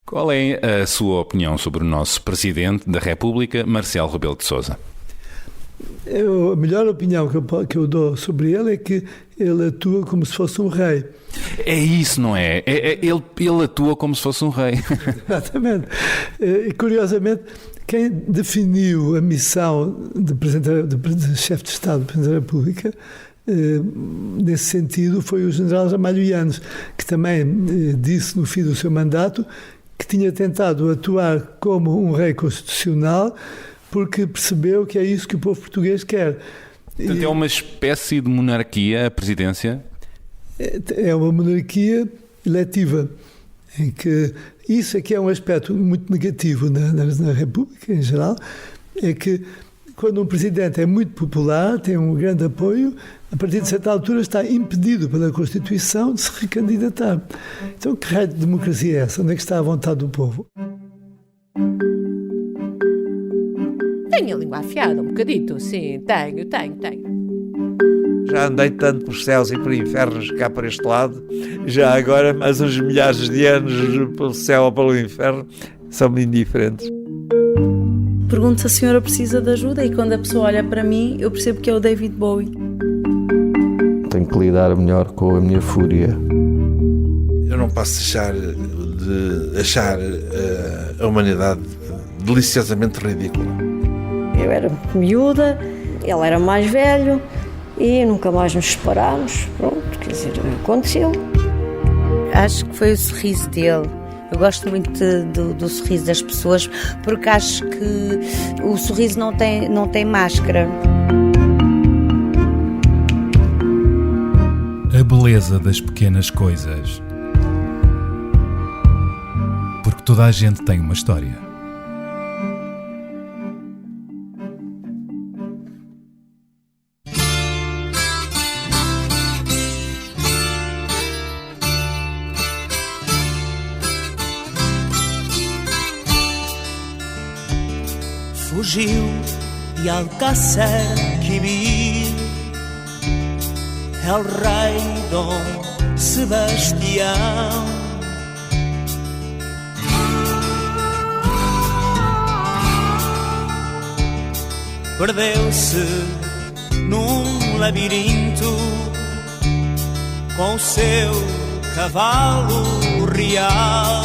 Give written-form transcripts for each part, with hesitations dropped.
Qual é a sua opinião sobre o nosso Presidente da República, Marcelo Rebelo de Sousa? A melhor opinião que eu dou sobre ele é que ele atua como se fosse um rei. É isso, não é? Ele atua como se fosse um rei. Exatamente. E, curiosamente, quem definiu a missão de chefe de Estado do Presidente da República, nesse sentido, foi o general Ramalho Yanes, que também disse no fim do seu mandato que tinha tentado atuar como um rei constitucional, porque percebeu que é isso que o povo português quer. Portanto, é uma espécie de monarquia a presidência? É uma monarquia eletiva, em que isso aqui é um aspecto muito negativo na República em geral, é que quando um presidente é muito popular, tem um grande apoio, a partir de certa altura está impedido pela Constituição de se recandidatar. Então, que raio de democracia é essa? Onde é que está a vontade do povo? Tenho a língua afiada um bocadito, sim, tenho. Já andei tanto por céus e por infernos cá para este lado, já agora mais uns milhares de anos pelo céu ou pelo inferno, são-me indiferentes. Pergunto se a senhora precisa de ajuda e quando a pessoa olha para mim, eu percebo que é o David Bowie. Tenho que lidar melhor com a minha fúria. Eu não posso deixar de achar a humanidade deliciosamente ridícula. Eu era miúda, ele era mais velho e nunca mais nos separámos. Pronto, quer dizer, aconteceu. Acho que foi o sorriso dele. Eu gosto muito do sorriso das pessoas porque acho que o sorriso não tem máscara. A beleza das pequenas coisas. Porque toda a gente tem uma história. Fugiu de Alcácer Quibir, el rei Dom Sebastião. Perdeu-se num labirinto com o seu cavalo real.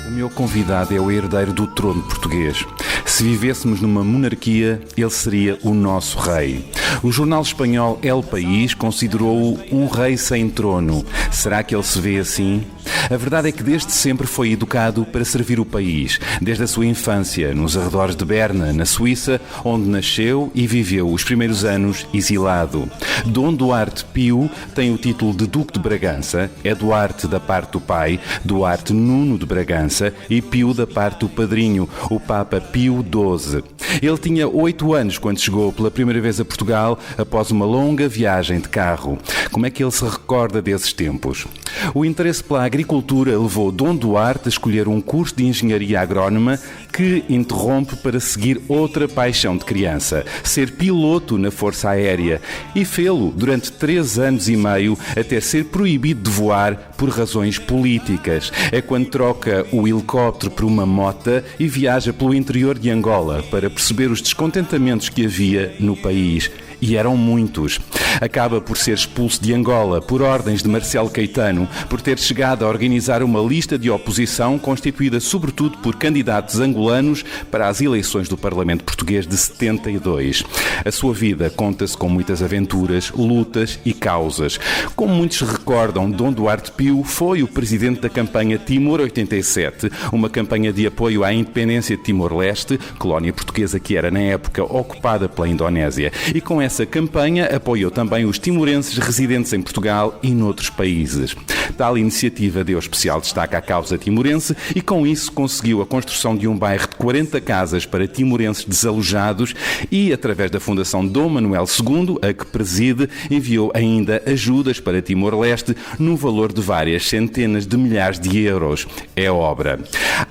O meu convidado é o herdeiro do trono português. Se vivêssemos numa monarquia, ele seria o nosso rei. O jornal espanhol El País considerou-o um rei sem trono. Será que ele se vê assim? A verdade é que desde sempre foi educado para servir o país. Desde a sua infância, nos arredores de Berna, na Suíça, onde nasceu e viveu os primeiros anos exilado. Dom Duarte Pio tem o título de Duque de Bragança, é Duarte da parte do pai, Duarte Nuno de Bragança e Pio da parte do padrinho, o Papa Pio XII. Ele tinha 8 anos quando chegou pela primeira vez a Portugal após uma longa viagem de carro. Como é que ele se recorda desses tempos? O interesse pela agricultura levou Dom Duarte a escolher um curso de engenharia agrónoma que interrompe para seguir outra paixão de criança, ser piloto na Força Aérea, e fê-lo durante 3 anos e meio até ser proibido de voar por razões políticas. É quando troca o helicóptero por uma mota e viaja pelo interior de Angola para perceber os descontentamentos que havia no país. E eram muitos. Acaba por ser expulso de Angola por ordens de Marcelo Caetano, por ter chegado a organizar uma lista de oposição constituída sobretudo por candidatos angolanos para as eleições do Parlamento Português de 72. A sua vida conta-se com muitas aventuras, lutas e causas. Como muitos recordam, Dom Duarte Pio foi o presidente da campanha Timor 87, uma campanha de apoio à independência de Timor-Leste, colónia portuguesa que era na época ocupada pela Indonésia. E com essa campanha apoiou também os timorenses residentes em Portugal e noutros países. Tal iniciativa deu especial destaque à causa timorense e com isso conseguiu a construção de um bairro de 40 casas para timorenses desalojados e, através da Fundação Dom Manuel II, a que preside, enviou ainda ajudas para Timor-Leste no valor de várias centenas de milhares de euros. É obra.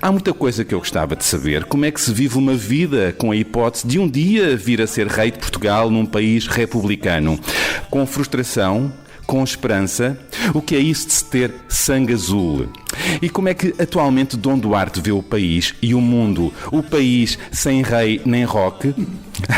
Há muita coisa que eu gostava de saber. Como é que se vive uma vida com a hipótese de um dia vir a ser rei de Portugal num país republicano? Com frustração, com esperança? O que é isso de se ter sangue azul? E como é que atualmente Dom Duarte vê o país e o mundo? O país sem rei nem roque?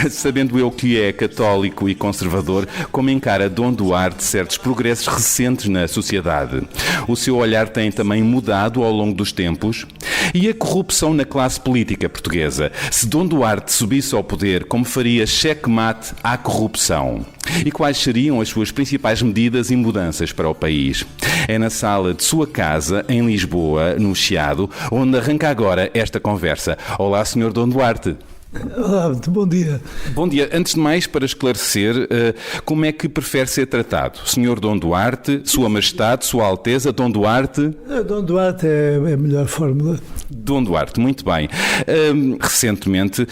Sabendo eu que é católico e conservador, como encara Dom Duarte certos progressos recentes na sociedade? O seu olhar tem também mudado ao longo dos tempos? E a corrupção na classe política portuguesa? Se Dom Duarte subisse ao poder, como faria checkmate à corrupção? E quais seriam as suas principais medidas e mudanças para o país? É na sala de sua casa, em Lisboa, no Chiado, onde arranca agora esta conversa. Olá, Sr. Dom Duarte. Olá, muito bom dia. Bom dia. Antes de mais, para esclarecer, como é que prefere ser tratado? Senhor Dom Duarte, Sua Majestade, Sua Alteza, Dom Duarte? Dom Duarte é a melhor fórmula. Dom Duarte, muito bem. Recentemente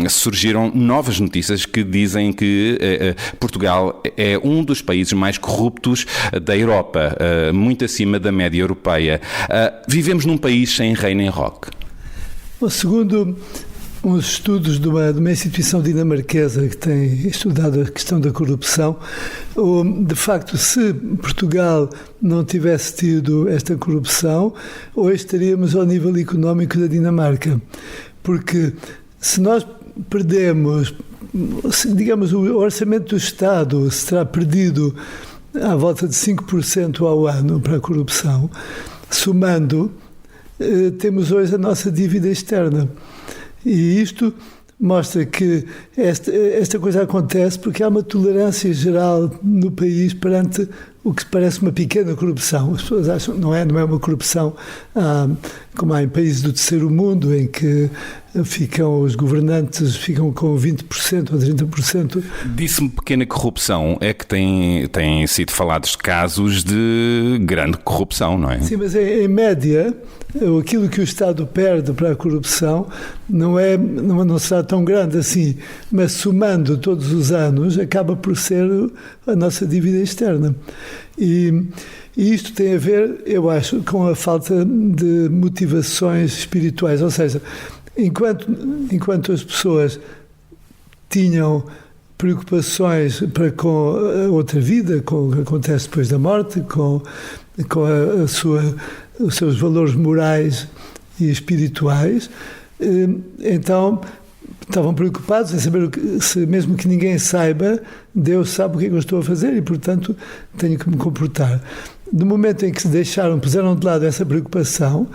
surgiram novas notícias que dizem que Portugal é um dos países mais corruptos da Europa, muito acima da média europeia. Vivemos num país sem rei nem roque. Segundo uns estudos de uma instituição dinamarquesa que tem estudado a questão da corrupção, de facto, se Portugal não tivesse tido esta corrupção, hoje estaríamos ao nível económico da Dinamarca. Porque se nós perdemos, digamos, o orçamento do Estado se terá perdido à volta de 5% ao ano para a corrupção, somando, temos hoje a nossa dívida externa. E isto mostra que esta coisa acontece porque há uma tolerância geral no país perante o que parece uma pequena corrupção. As pessoas acham que não é uma corrupção como há em países do terceiro mundo, em que os governantes ficam com 20% ou 30%. Disse-me pequena corrupção, é que têm sido falados casos de grande corrupção, não é? Sim, mas em média, aquilo que o Estado perde para a corrupção não será tão grande assim, mas somando todos os anos, acaba por ser a nossa dívida externa. E isto tem a ver, eu acho, com a falta de motivações espirituais, ou seja, enquanto as pessoas tinham preocupações com a outra vida, com o que acontece depois da morte, com os seus valores morais e espirituais, então estavam preocupados em saber se, mesmo que ninguém saiba, Deus sabe o que é que eu estou a fazer e, portanto, tenho que me comportar. No momento em que puseram de lado essa preocupação,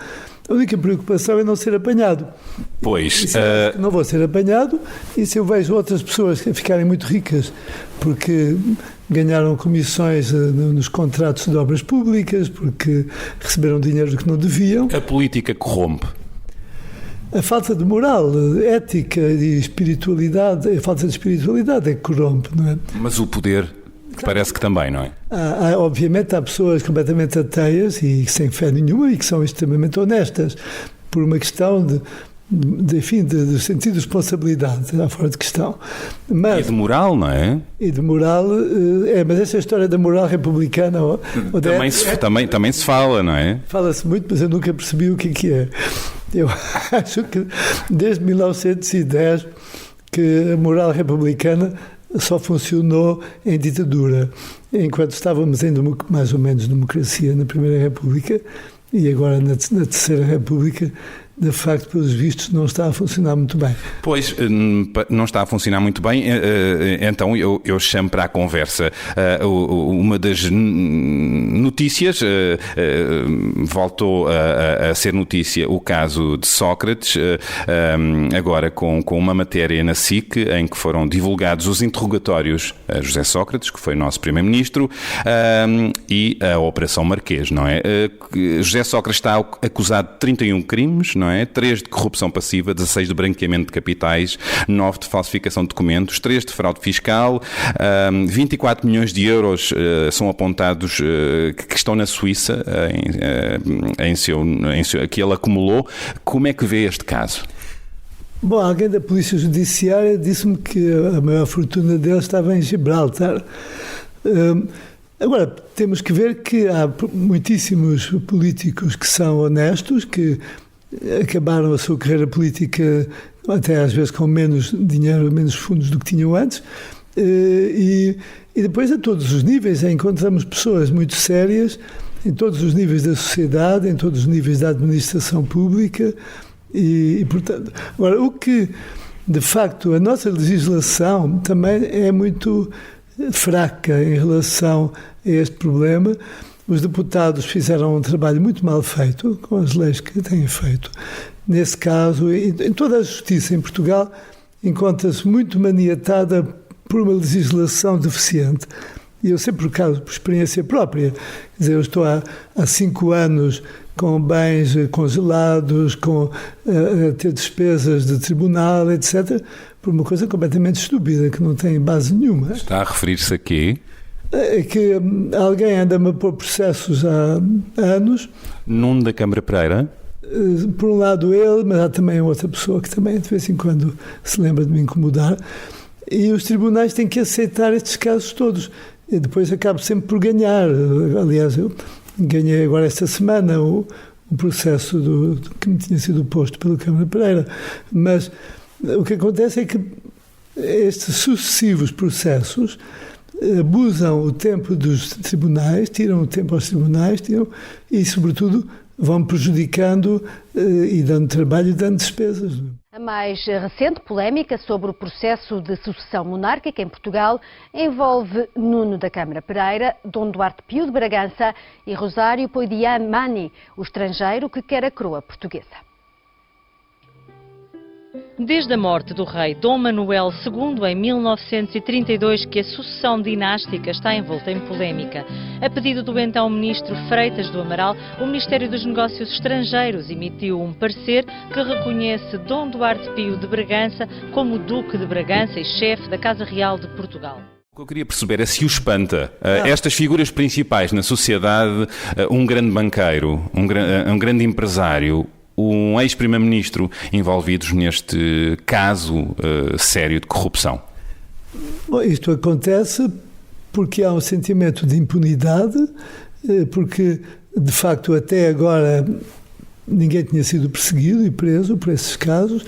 a única preocupação é não ser apanhado. Pois. Não vou ser apanhado, e se eu vejo outras pessoas ficarem muito ricas porque ganharam comissões nos contratos de obras públicas, porque receberam dinheiro que não deviam. A política corrompe. A falta de moral, ética e espiritualidade, a falta de espiritualidade é que corrompe, não é? Mas o poder parece que também, não é? Obviamente há pessoas completamente ateias e sem fé nenhuma e que são extremamente honestas por uma questão de sentido de responsabilidade, está fora de questão. E de moral, não é? E de moral, mas essa história da moral republicana... Também se fala, não é? Fala-se muito, mas eu nunca percebi o que é. Eu acho que desde 1910 que a moral republicana só funcionou em ditadura, enquanto estávamos em mais ou menos democracia na Primeira República, e agora na Terceira República, de facto, pelos vistos, não está a funcionar muito bem. Pois, não está a funcionar muito bem, então eu chamo para a conversa uma das notícias, voltou a ser notícia o caso de Sócrates, agora com uma matéria na SIC, em que foram divulgados os interrogatórios a José Sócrates, que foi nosso primeiro-ministro, e a Operação Marquês, não é? José Sócrates está acusado de 31 crimes, não é? 3 de corrupção passiva, 16 de branqueamento de capitais, 9 de falsificação de documentos, 3 de fraude fiscal, 24 milhões de euros são apontados que estão na Suíça, que ele acumulou. Como é que vê este caso? Bom, alguém da Polícia Judiciária disse-me que a maior fortuna dele estava em Gibraltar. Agora, temos que ver que há muitíssimos políticos que são honestos, que acabaram a sua carreira política até às vezes com menos dinheiro, menos fundos do que tinham antes, E depois, a todos os níveis, encontramos pessoas muito sérias, em todos os níveis da sociedade, em todos os níveis da administração pública, e portanto... Agora, o que, de facto, a nossa legislação também é muito fraca em relação a este problema. Os deputados fizeram um trabalho muito mal feito, com as leis que têm feito. Nesse caso, em toda a justiça em Portugal, encontra-se muito maniatada por uma legislação deficiente. E eu sei por experiência própria. Quer dizer, eu estou há 5 anos com bens congelados, a ter despesas de tribunal, etc., por uma coisa completamente estúpida, que não tem base nenhuma. Está a referir-se a quê? É que alguém anda-me a pôr processos há anos. Nuno da Câmara Pereira? Por um lado ele, mas há também outra pessoa que também de vez em quando se lembra de me incomodar. E os tribunais têm que aceitar estes casos todos. E depois acabo sempre por ganhar. Aliás, eu ganhei agora esta semana o processo que me tinha sido posto pela Câmara Pereira. Mas o que acontece é que estes sucessivos processos abusam o tempo dos tribunais, tiram o tempo aos tribunais, e, sobretudo, vão prejudicando e dando trabalho e dando despesas. A mais recente polémica sobre o processo de sucessão monárquica em Portugal envolve Nuno da Câmara Pereira, Dom Duarte Pio de Bragança e Rosário Poidiamani, o estrangeiro que quer a coroa portuguesa. Desde a morte do rei Dom Manuel II em 1932 que a sucessão dinástica está envolta em polémica. A pedido do então ministro Freitas do Amaral, o Ministério dos Negócios Estrangeiros emitiu um parecer que reconhece Dom Duarte Pio de Bragança como Duque de Bragança e chefe da Casa Real de Portugal. O que eu queria perceber é se o espanta estas figuras principais na sociedade, um grande banqueiro, um grande empresário, um ex-primeiro-ministro envolvidos neste caso sério de corrupção. Bom, isto acontece porque há um sentimento de impunidade, porque, de facto, até agora ninguém tinha sido perseguido e preso por esses casos.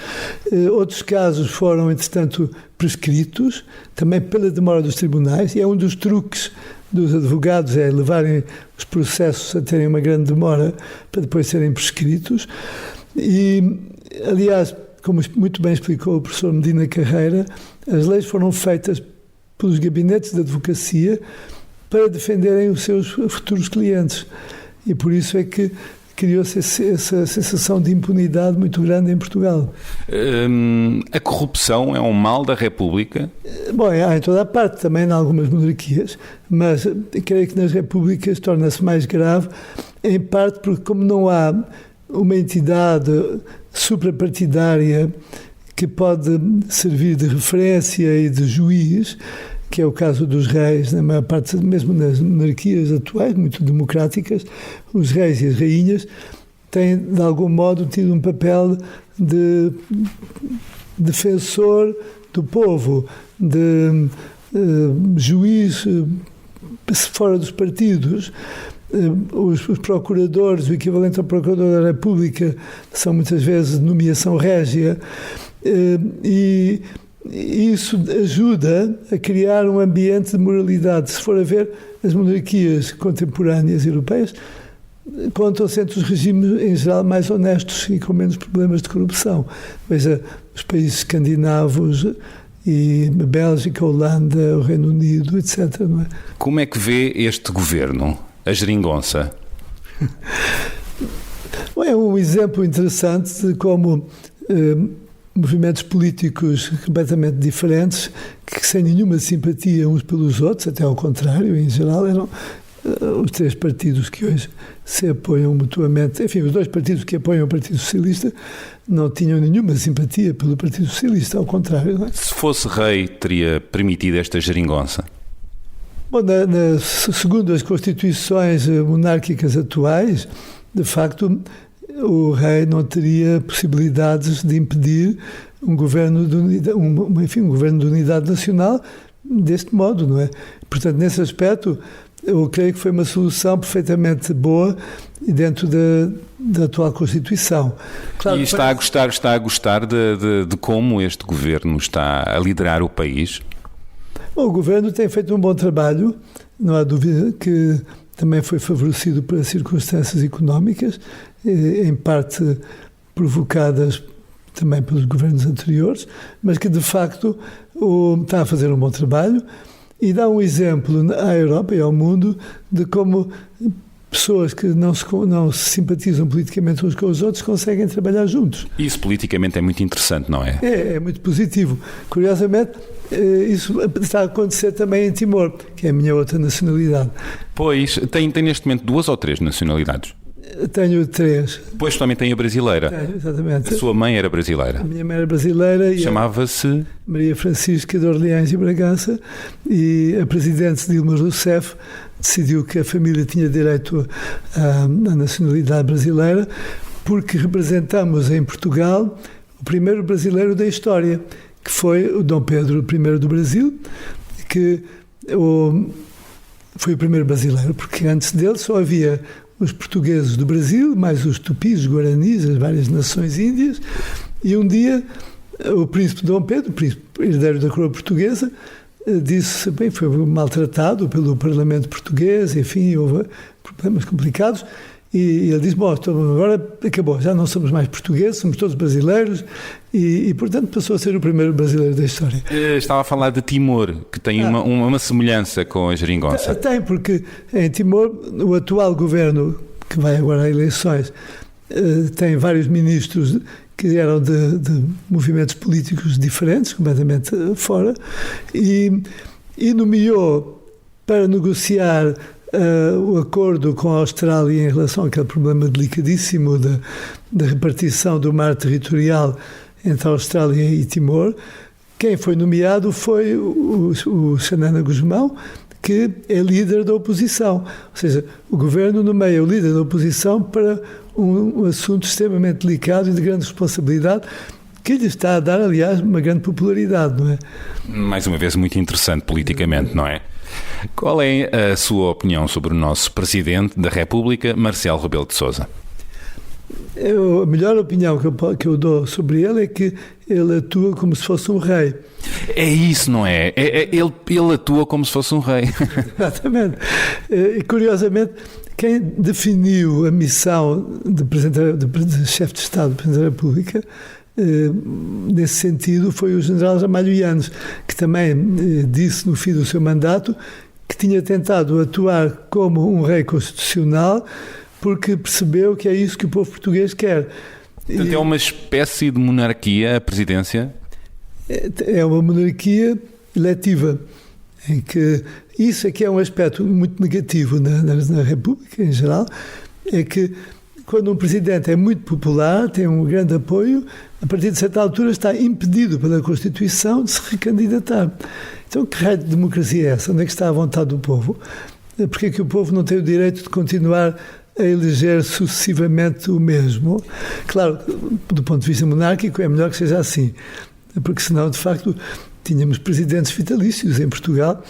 Outros casos foram, entretanto, prescritos, também pela demora dos tribunais, e é um dos truques dos advogados é levarem os processos a terem uma grande demora para depois serem prescritos. E, aliás, como muito bem explicou o professor Medina Carreira, as leis foram feitas pelos gabinetes de advocacia para defenderem os seus futuros clientes. E por isso é que criou-se essa sensação de impunidade muito grande em Portugal. A corrupção é um mal da República? Bom, há em toda a parte, também em algumas monarquias, mas creio que nas repúblicas torna-se mais grave, em parte porque, como não há uma entidade suprapartidária que pode servir de referência e de juiz, que é o caso dos reis, na maior parte, mesmo nas monarquias atuais, muito democráticas, os reis e as rainhas têm, de algum modo, tido um papel de defensor do povo, de juiz fora dos partidos. Os procuradores, o equivalente ao procurador da República, são muitas vezes de nomeação régia, e isso ajuda a criar um ambiente de moralidade. Se for a ver, as monarquias contemporâneas europeias contam-se entre os regimes, em geral, mais honestos e com menos problemas de corrupção. Veja, os países escandinavos e a Bélgica, a Holanda, o Reino Unido, etc. Não é? Como é que vê este governo, a geringonça? É um exemplo interessante de como movimentos políticos completamente diferentes, que sem nenhuma simpatia uns pelos outros, até ao contrário, em geral, eram os 3 partidos que hoje se apoiam mutuamente. Enfim, os 2 partidos que apoiam o Partido Socialista não tinham nenhuma simpatia pelo Partido Socialista, ao contrário. Não é? Se fosse rei, teria permitido esta geringonça? Bom, segundo as constituições monárquicas atuais, de facto, o rei não teria possibilidades de impedir um governo de unidade, um governo de unidade nacional deste modo, não é? Portanto, nesse aspecto, eu creio que foi uma solução perfeitamente boa dentro da atual Constituição. Claro, e está a gostar de como este governo está a liderar o país? O Governo tem feito um bom trabalho, não há dúvida que também foi favorecido pelas circunstâncias económicas, em parte provocadas também pelos governos anteriores, mas que de facto está a fazer um bom trabalho e dá um exemplo à Europa e ao mundo de como pessoas que não se simpatizam politicamente uns com os outros conseguem trabalhar juntos. Isso politicamente é muito interessante, não é? É muito positivo. Curiosamente, isso está a acontecer também em Timor, que é a minha outra nacionalidade. Pois, tem neste momento 2 ou 3 nacionalidades? Tenho 3. Pois também tem a brasileira. Tenho, exatamente. A sua mãe era brasileira. A minha mãe era brasileira. Chamava-se? Maria Francisca de Orleans e Bragança, e a presidente Dilma Rousseff decidiu que a família tinha direito à nacionalidade brasileira, porque representamos em Portugal o primeiro brasileiro da história, que foi o Dom Pedro I do Brasil, que foi o primeiro brasileiro, porque antes dele só havia os portugueses do Brasil, mais os tupis, os guaranis, as várias nações índias, e um dia o príncipe Dom Pedro, o príncipe herdeiro da coroa portuguesa, disse, bem, foi maltratado pelo Parlamento português, enfim, houve problemas complicados, e ele disse, bom, agora acabou, já não somos mais portugueses, somos todos brasileiros, e portanto passou a ser o primeiro brasileiro da história. Estava a falar de Timor, que tem uma semelhança com a geringonça. Tem, porque em Timor o atual governo, que vai agora a eleições, tem vários ministros que eram de movimentos políticos diferentes, completamente fora, e nomeou para negociar o acordo com a Austrália em relação àquele problema delicadíssimo da repartição do mar territorial entre a Austrália e Timor. Quem foi nomeado foi o Xanana Gusmão, que é líder da oposição. Ou seja, o governo nomeia o líder da oposição para um assunto extremamente delicado e de grande responsabilidade, que lhe está a dar, aliás, uma grande popularidade, não é? Mais uma vez, muito interessante politicamente, não é? Qual é a sua opinião sobre o nosso Presidente da República, Marcelo Rebelo de Sousa? A melhor opinião que eu dou sobre ele é que ele atua como se fosse um rei. É isso, não é? Ele atua como se fosse um rei. Exatamente. E, curiosamente, quem definiu a missão de chefe de Estado do Presidente da República, nesse sentido, foi o general Ramalho Yanes, que também disse no fim do seu mandato que tinha tentado atuar como um rei constitucional, porque percebeu que é isso que o povo português quer. Portanto, é uma espécie de monarquia, a presidência? É uma monarquia eletiva, em que isso é que é um aspecto muito negativo na República em geral, é que quando um presidente é muito popular, tem um grande apoio, a partir de certa altura está impedido pela Constituição de se recandidatar. Então, que raio de democracia é essa? Onde é que está a vontade do povo? Porque é que o povo não tem o direito de continuar a eleger sucessivamente o mesmo? Claro, do ponto de vista monárquico é melhor que seja assim, porque senão, de facto, tínhamos presidentes vitalícios em Portugal,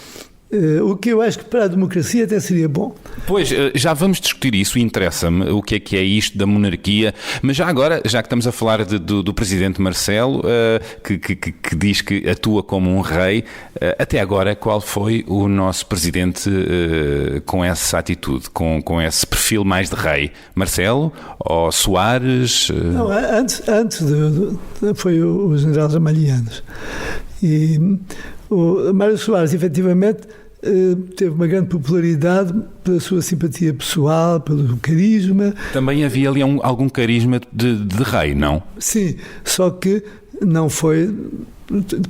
o que eu acho que para a democracia até seria bom. Pois, já vamos discutir isso, interessa-me o que é isto da monarquia, mas já agora, já que estamos a falar do presidente Marcelo, que diz que atua como um rei, até agora qual foi o nosso presidente com essa atitude, com esse perfil mais de rei? Marcelo ou Soares? Não, antes foi o general Ramalho Yanes. E o Mário Soares, efetivamente, teve uma grande popularidade pela sua simpatia pessoal, pelo carisma. Também havia ali algum carisma de rei, não? Sim, só que não foi,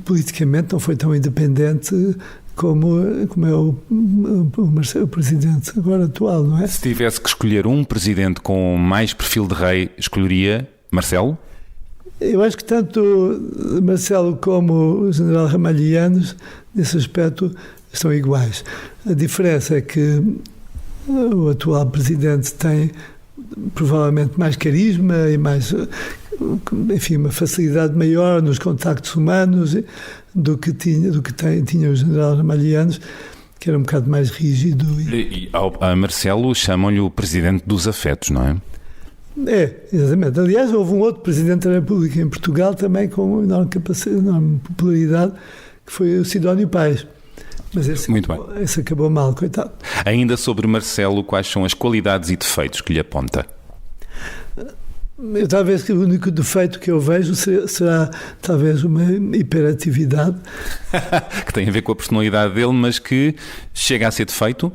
politicamente, não foi tão independente como é o presidente agora atual, não é? Se tivesse que escolher um presidente com mais perfil de rei, escolheria Marcelo? Eu acho que tanto Marcelo como o general Ramalho Yanes, nesse aspecto, estão iguais. A diferença é que o atual presidente tem provavelmente mais carisma e mais, enfim, uma facilidade maior nos contactos humanos do que tinha o general Ramalho Yanes, que era um bocado mais rígido. E a Marcelo chamam-lhe o presidente dos afetos, não é? É, exatamente. Aliás, houve um outro Presidente da República em Portugal também com enorme capacidade, enorme popularidade, que foi o Sidónio Pais. Mas esse acabou mal, coitado. Ainda sobre Marcelo, quais são as qualidades e defeitos que lhe aponta? Talvez que o único defeito que eu vejo será talvez uma hiperatividade. Que tem a ver com a personalidade dele, mas que chega a ser defeito?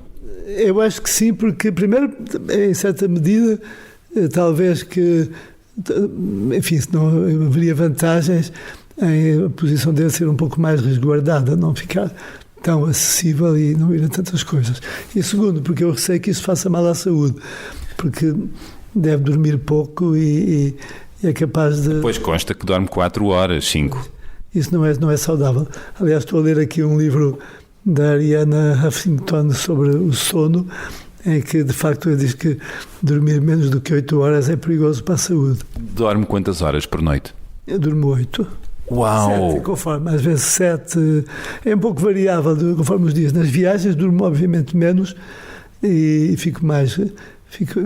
Eu acho que sim, porque primeiro, em certa medida, talvez que, enfim, se não haveria vantagens em a posição dele ser um pouco mais resguardada, não ficar tão acessível e não ir a tantas coisas. E segundo, porque eu receio que isso faça mal à saúde, porque deve dormir pouco e é capaz de... Depois consta que dorme 4 horas, 5. Isso não é saudável. Aliás, estou a ler aqui um livro da Ariana Huffington sobre o sono, em que de facto ele diz que dormir menos do que 8 horas é perigoso para a saúde. Dorme quantas horas por noite? Eu durmo 8. Uau! 7, conforme, às vezes 7. É um pouco variável conforme os dias. Nas viagens durmo obviamente menos e fico mais...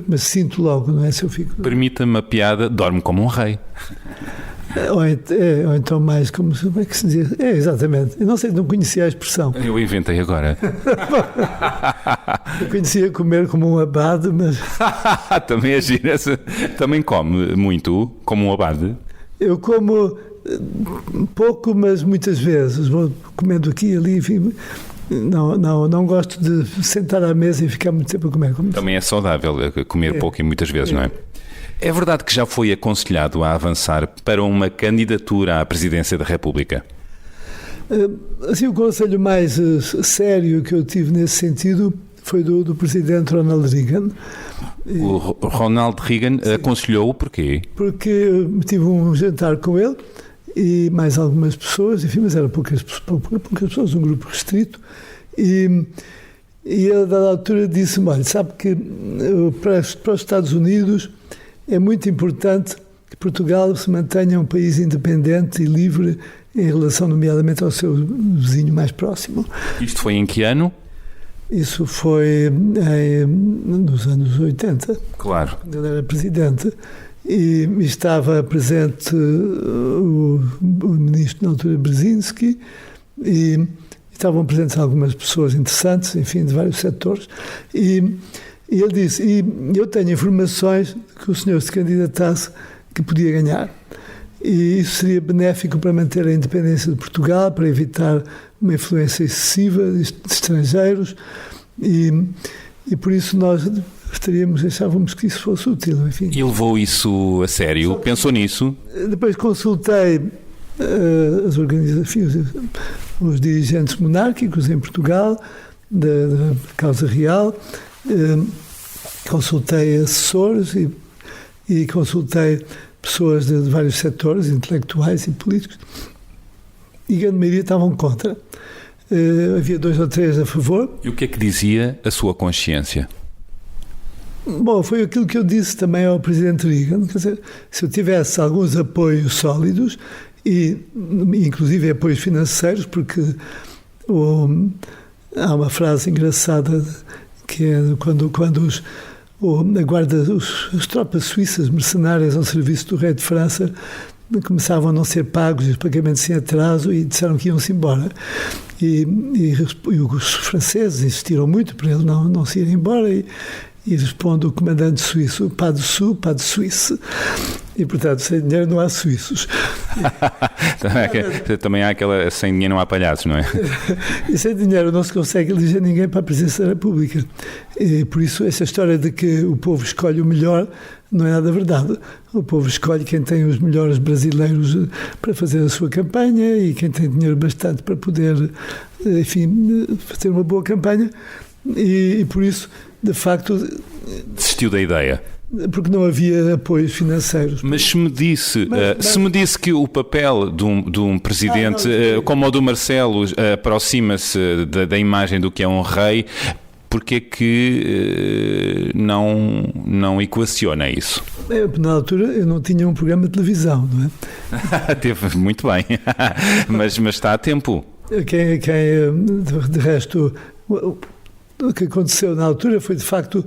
mas sinto logo, não é? Se eu fico... Permita-me a piada, dorme como um rei. Ou então mais, como é que se diz? Exatamente. Eu não conhecia a expressão. Eu inventei agora. Eu conhecia comer como um abade, mas... Também é gira. Também come muito, como um abade? Eu como pouco, mas muitas vezes. Vou comendo aqui e ali, enfim... Não gosto de sentar à mesa e ficar muito tempo a comer. Também é saudável comer pouco e muitas vezes, não é? É verdade que já foi aconselhado a avançar para uma candidatura à presidência da República? Assim, o conselho mais sério que eu tive nesse sentido foi do presidente Ronald Reagan. O Ronald Reagan aconselhou-o porquê? Porque eu tive um jantar com ele e mais algumas pessoas, enfim, mas eram poucas pessoas, um grupo restrito, e ele, a dada altura, disse-me: olha, sabe que para os Estados Unidos é muito importante que Portugal se mantenha um país independente e livre em relação, nomeadamente, ao seu vizinho mais próximo. Isto foi em que ano? Isso foi nos anos 80. Claro. Quando ele era presidente. E estava presente o ministro na altura, Brzezinski, e estavam presentes algumas pessoas interessantes, enfim, de vários setores, e ele disse: e eu tenho informações que o senhor se candidatasse que podia ganhar, e isso seria benéfico para manter a independência de Portugal, para evitar uma influência excessiva de estrangeiros, e por isso nós achávamos que isso fosse útil, enfim. E levou isso a sério? Pensou nisso? Depois consultei as organizações, os dirigentes monárquicos em Portugal, da Causa Real, consultei assessores e consultei pessoas de vários setores, intelectuais e políticos, e a grande maioria estavam contra. Havia 2 ou 3 a favor. E o que é que dizia a sua consciência? Bom, foi aquilo que eu disse também ao presidente Reagan. Quer dizer, se eu tivesse alguns apoios sólidos, e inclusive apoios financeiros, porque há uma frase engraçada que é quando as tropas suíças mercenárias ao serviço do rei de França começavam a não ser pagos e os pagamentos sem atraso, e disseram que iam-se embora. E os franceses insistiram muito para ele não se ir embora, e responde o comandante suíço: pas de sous, pas de Suisse. E, portanto, sem dinheiro não há suíços. Também há aquela: sem dinheiro não há palhaços, não é? E sem dinheiro não se consegue eleger ninguém para a presidência da República. E, por isso, essa história de que o povo escolhe o melhor não é nada verdade. O povo escolhe quem tem os melhores brasileiros para fazer a sua campanha e quem tem dinheiro bastante para poder, enfim, fazer uma boa campanha. E por isso, de facto... Desistiu da ideia? Porque não havia apoios financeiros. Mas se me disse que o papel de um presidente como o do Marcelo aproxima-se da imagem do que é um rei, porque é que não equaciona isso? Na altura eu não tinha um programa de televisão, não é? Teve muito bem, mas está a tempo. De resto, o que aconteceu na altura foi, de facto,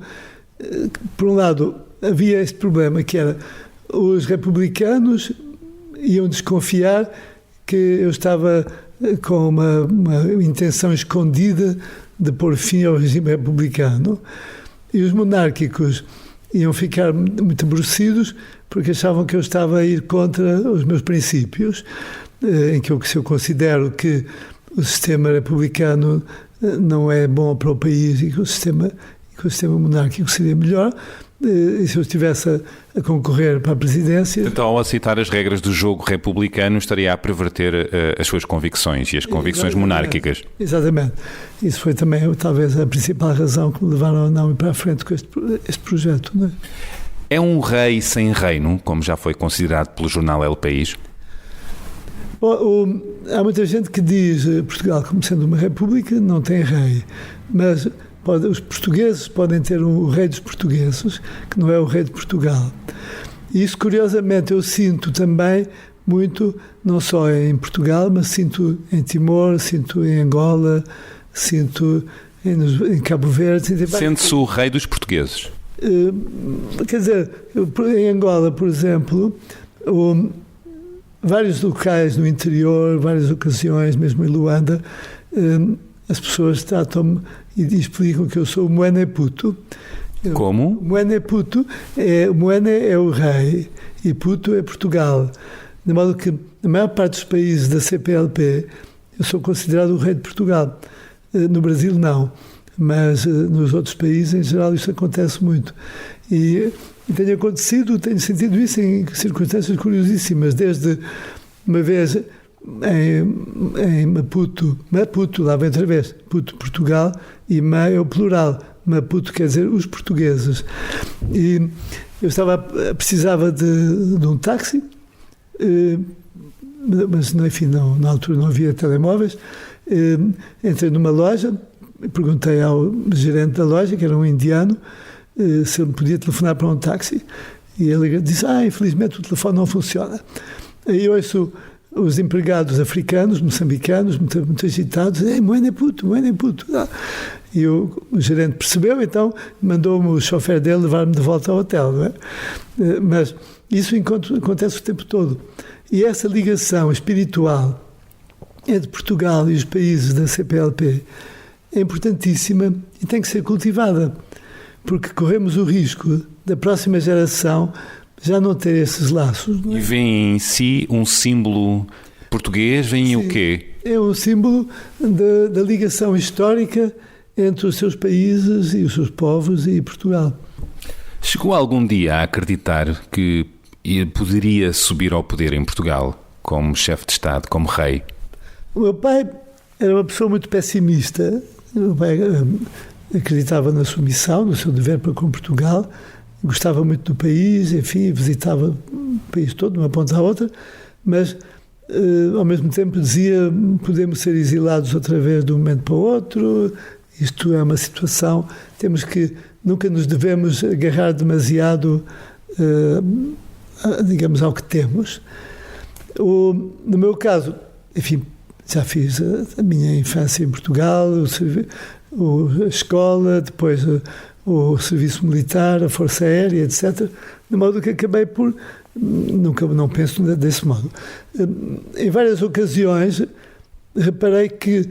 por um lado, havia este problema que era: os republicanos iam desconfiar que eu estava com uma intenção escondida de pôr fim ao regime republicano, e os monárquicos iam ficar muito aborrecidos porque achavam que eu estava a ir contra os meus princípios, em que se eu considero que o sistema republicano não é bom para o país e que o sistema monárquico seria melhor. E se eu estivesse a concorrer para a presidência... Então, ao aceitar as regras do jogo republicano, estaria a perverter as suas convicções e as convicções monárquicas. Exatamente. Isso foi também, talvez, a principal razão que me levaram a não ir para a frente com este projeto. Não é? É um rei sem reino, como já foi considerado pelo jornal El País? Bom, há muita gente que diz Portugal, como sendo uma república, não tem rei, mas... os portugueses podem ter o rei dos portugueses, que não é o rei de Portugal. E isso, curiosamente, eu sinto também muito, não só em Portugal, mas sinto em Timor, sinto em Angola, sinto em Cabo Verde. Sente-se o rei dos portugueses? Quer dizer, em Angola, por exemplo, vários locais no interior, várias ocasiões, mesmo em Luanda, as pessoas tratam-me e explicam que eu sou o Moene Puto. Como? Moene Puto Moene é o rei e Puto é Portugal. De modo que, na maior parte dos países da CPLP, eu sou considerado o rei de Portugal. No Brasil, não. Mas nos outros países, em geral, isso acontece muito. E tenho sentido isso em circunstâncias curiosíssimas. Desde uma vez... em Maputo, lá vem outra vez, Puto, Portugal, e Ma é o plural, Maputo quer dizer os portugueses. E eu precisava de um táxi, mas enfim, na altura não havia telemóveis. Entrei numa loja, perguntei ao gerente da loja, que era um indiano, se ele podia telefonar para um táxi, e ele disse, infelizmente o telefone não funciona. Aí eu ouço os empregados africanos, moçambicanos, muito agitados, Moene Puto. E o gerente percebeu, então mandou-me o chofer dele levar-me de volta ao hotel. Não é? Mas isso acontece o tempo todo. E essa ligação espiritual entre Portugal e os países da CPLP é importantíssima e tem que ser cultivada, porque corremos o risco da próxima geração já não ter esses laços. Não é? E vem em si um símbolo português, vem o quê? É um símbolo da ligação histórica entre os seus países e os seus povos e Portugal. Chegou algum dia a acreditar que poderia subir ao poder em Portugal, como chefe de Estado, como rei? O meu pai era uma pessoa muito pessimista. O meu pai acreditava na sua missão, no seu dever para com Portugal, gostava muito do país, enfim, visitava o país todo, de uma ponta à outra, mas ao mesmo tempo dizia, podemos ser exilados outra vez de um momento para o outro, isto é uma situação, nunca nos devemos agarrar demasiado, digamos, ao que temos. No meu caso, enfim, já fiz a minha infância em Portugal, a escola, depois o serviço militar, a força aérea, etc. De modo que acabei por... não penso desse modo. Em várias ocasiões, reparei que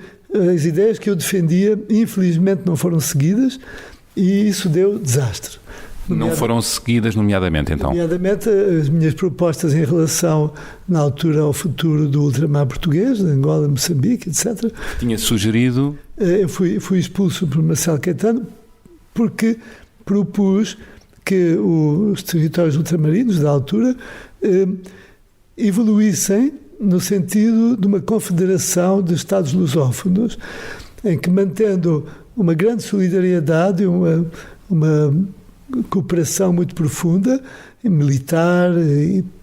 as ideias que eu defendia, infelizmente, não foram seguidas e isso deu desastre. Não foram seguidas, nomeadamente, então? Nomeadamente, as minhas propostas em relação, na altura, ao futuro do ultramar português, de Angola, Moçambique, etc. Tinha sugerido... Eu fui expulso por Marcelo Caetano porque propus que os territórios ultramarinos da altura evoluíssem no sentido de uma confederação de Estados lusófonos, em que, mantendo uma grande solidariedade, uma cooperação muito profunda, militar,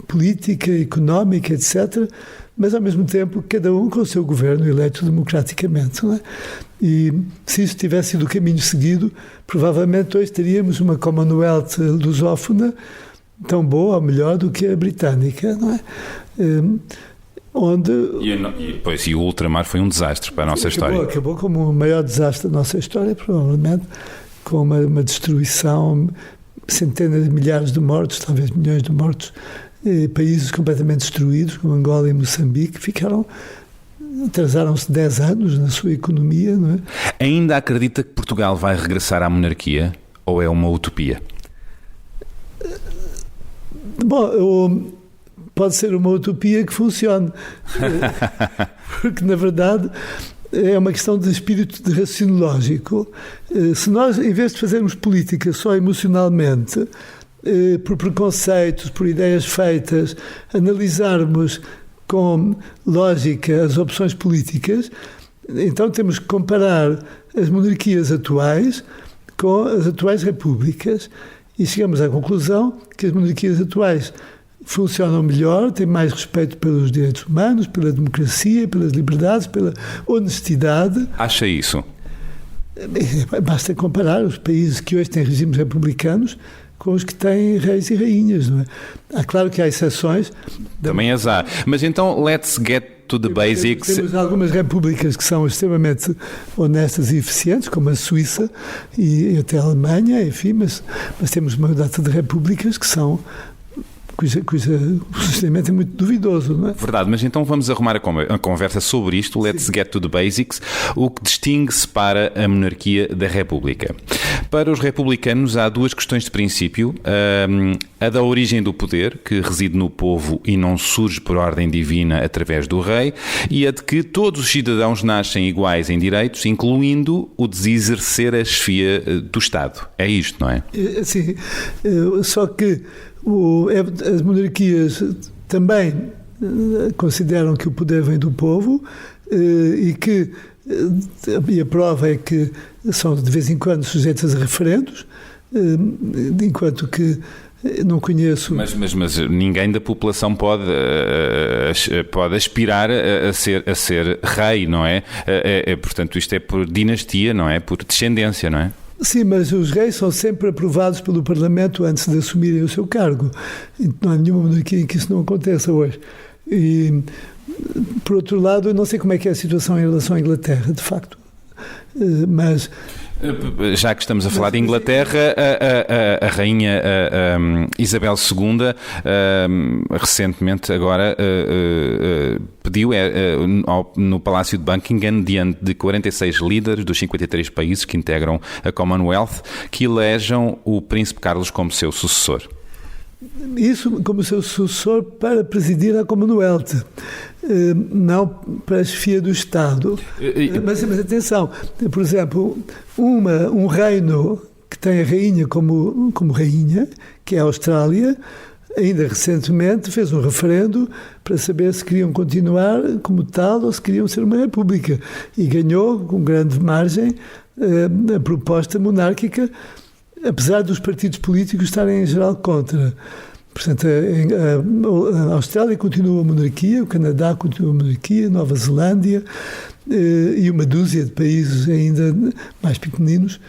política, económica, etc., mas, ao mesmo tempo, cada um com o seu governo eleito democraticamente. Não é? E se isso tivesse sido o caminho seguido, provavelmente hoje teríamos uma Commonwealth lusófona tão boa ou melhor do que a britânica, não é? E o ultramar foi um desastre para a nossa história. Acabou como o maior desastre da nossa história, provavelmente, com uma destruição, centenas de milhares de mortos, talvez milhões de mortos, países completamente destruídos, como Angola e Moçambique, ficaram atrasaram-se 10 anos na sua economia, não é? Ainda acredita que Portugal vai regressar à monarquia ou é uma utopia? Bom, pode ser uma utopia que funcione, porque na verdade é uma questão de espírito de raciocínio lógico. Se nós, em vez de fazermos política só emocionalmente, por preconceitos, por ideias feitas, analisarmos com lógica as opções políticas, então temos que comparar as monarquias atuais com as atuais repúblicas e chegamos à conclusão que as monarquias atuais funcionam melhor, têm mais respeito pelos direitos humanos, pela democracia, pelas liberdades, pela honestidade. Acha isso? Basta comparar os países que hoje têm regimes republicanos com os que têm reis e rainhas, não é? Claro que há exceções. Também as há. Mas então, let's get to the basics. Temos algumas repúblicas que são extremamente honestas e eficientes, como a Suíça e até a Alemanha, enfim, mas temos uma data de repúblicas que são cujo funcionamento é muito duvidoso, não é? Verdade, mas então vamos arrumar a conversa sobre isto. Let's get to the basics. O que distingue, separa a monarquia da república? Para os republicanos há duas questões de princípio. A da origem do poder, que reside no povo e não surge por ordem divina através do rei, e a de que todos os cidadãos nascem iguais em direitos, incluindo o de exercer a chefia do Estado. É isto, não é? Sim, só que as monarquias também consideram que o poder vem do povo e a prova é que são de vez em quando sujeitas a referendos, enquanto que não conheço... Mas ninguém da população pode aspirar a ser rei, não é? Portanto, isto é por dinastia, não é? Por descendência, não é? Sim, mas os reis são sempre aprovados pelo Parlamento antes de assumirem o seu cargo. Não há nenhuma monarquia em que isso não aconteça hoje. E, por outro lado, eu não sei como é que é a situação em relação à Inglaterra, de facto. Mas... Já que estamos a falar de Inglaterra, a rainha Isabel II recentemente agora pediu no Palácio de Buckingham, diante de 46 líderes dos 53 países que integram a Commonwealth, que elejam o Príncipe Carlos como seu sucessor. Isso como seu sucessor para presidir a Commonwealth, não para a chefia do Estado. Mas atenção, por exemplo, um reino que tem a rainha como rainha, que é a Austrália, ainda recentemente fez um referendo para saber se queriam continuar como tal ou se queriam ser uma república. E ganhou, com grande margem, a proposta monárquica, apesar dos partidos políticos estarem em geral contra. Portanto, a Austrália continua a monarquia, o Canadá continua a monarquia, Nova Zelândia e uma dúzia de países ainda mais pequeninos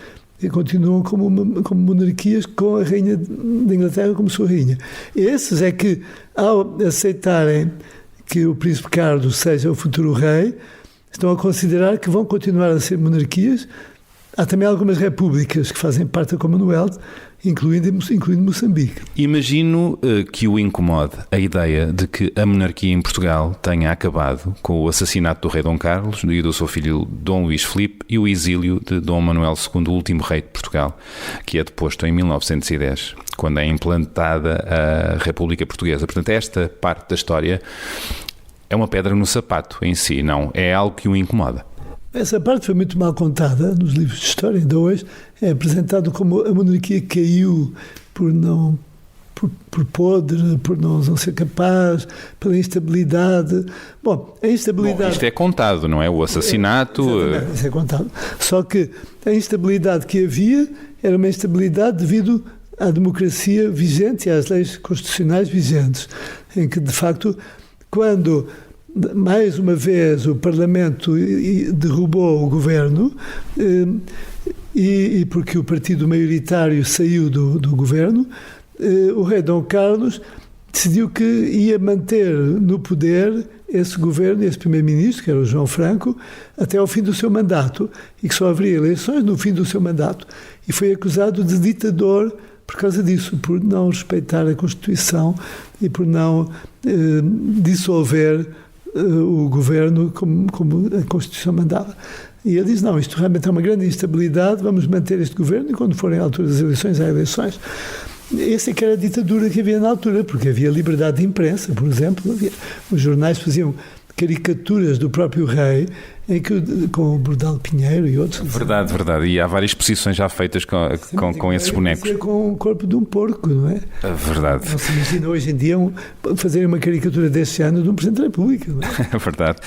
continuam como monarquias com a rainha da Inglaterra como sua rainha. Esses é que, ao aceitarem que o Príncipe Carlos seja o futuro rei, estão a considerar que vão continuar a ser monarquias. Há também algumas repúblicas que fazem parte da Commonwealth, incluindo Moçambique. Imagino que o incomode a ideia de que a monarquia em Portugal tenha acabado com o assassinato do rei Dom Carlos e do seu filho Dom Luís Filipe e o exílio de Dom Manuel II, o último rei de Portugal, que é deposto em 1910, quando é implantada a República Portuguesa. Portanto, esta parte da história é uma pedra no sapato em si, não é algo que o incomoda. Essa parte foi muito mal contada nos livros de história. Ainda hoje é apresentado como a monarquia caiu por podre, por não ser capaz, pela instabilidade. Bom, a instabilidade... Bom, isto é contado, não é? O assassinato... Isso é contado. Só que a instabilidade que havia era uma instabilidade devido à democracia vigente e às leis constitucionais vigentes, em que, de facto, quando... mais uma vez o Parlamento derrubou o governo e porque o partido maioritário saiu do governo, o rei Dom Carlos decidiu que ia manter no poder esse governo, esse primeiro-ministro, que era o João Franco, até ao fim do seu mandato, e que só haveria eleições no fim do seu mandato. E foi acusado de ditador por causa disso, por não respeitar a Constituição e por não dissolver o governo como a Constituição mandava. E ele diz, não, isto realmente é uma grande instabilidade, vamos manter este governo e quando forem a altura das eleições, há eleições. Essa é que era a ditadura que havia na altura, porque havia liberdade de imprensa, por exemplo, os jornais faziam caricaturas do próprio rei, com o Bordal Pinheiro e outros. Verdade. E há várias exposições já feitas com esses bonecos. Com o corpo de um porco, não é? Verdade. Não se imagina hoje em dia fazerem uma caricatura deste ano de um Presidente da República, não é? É verdade.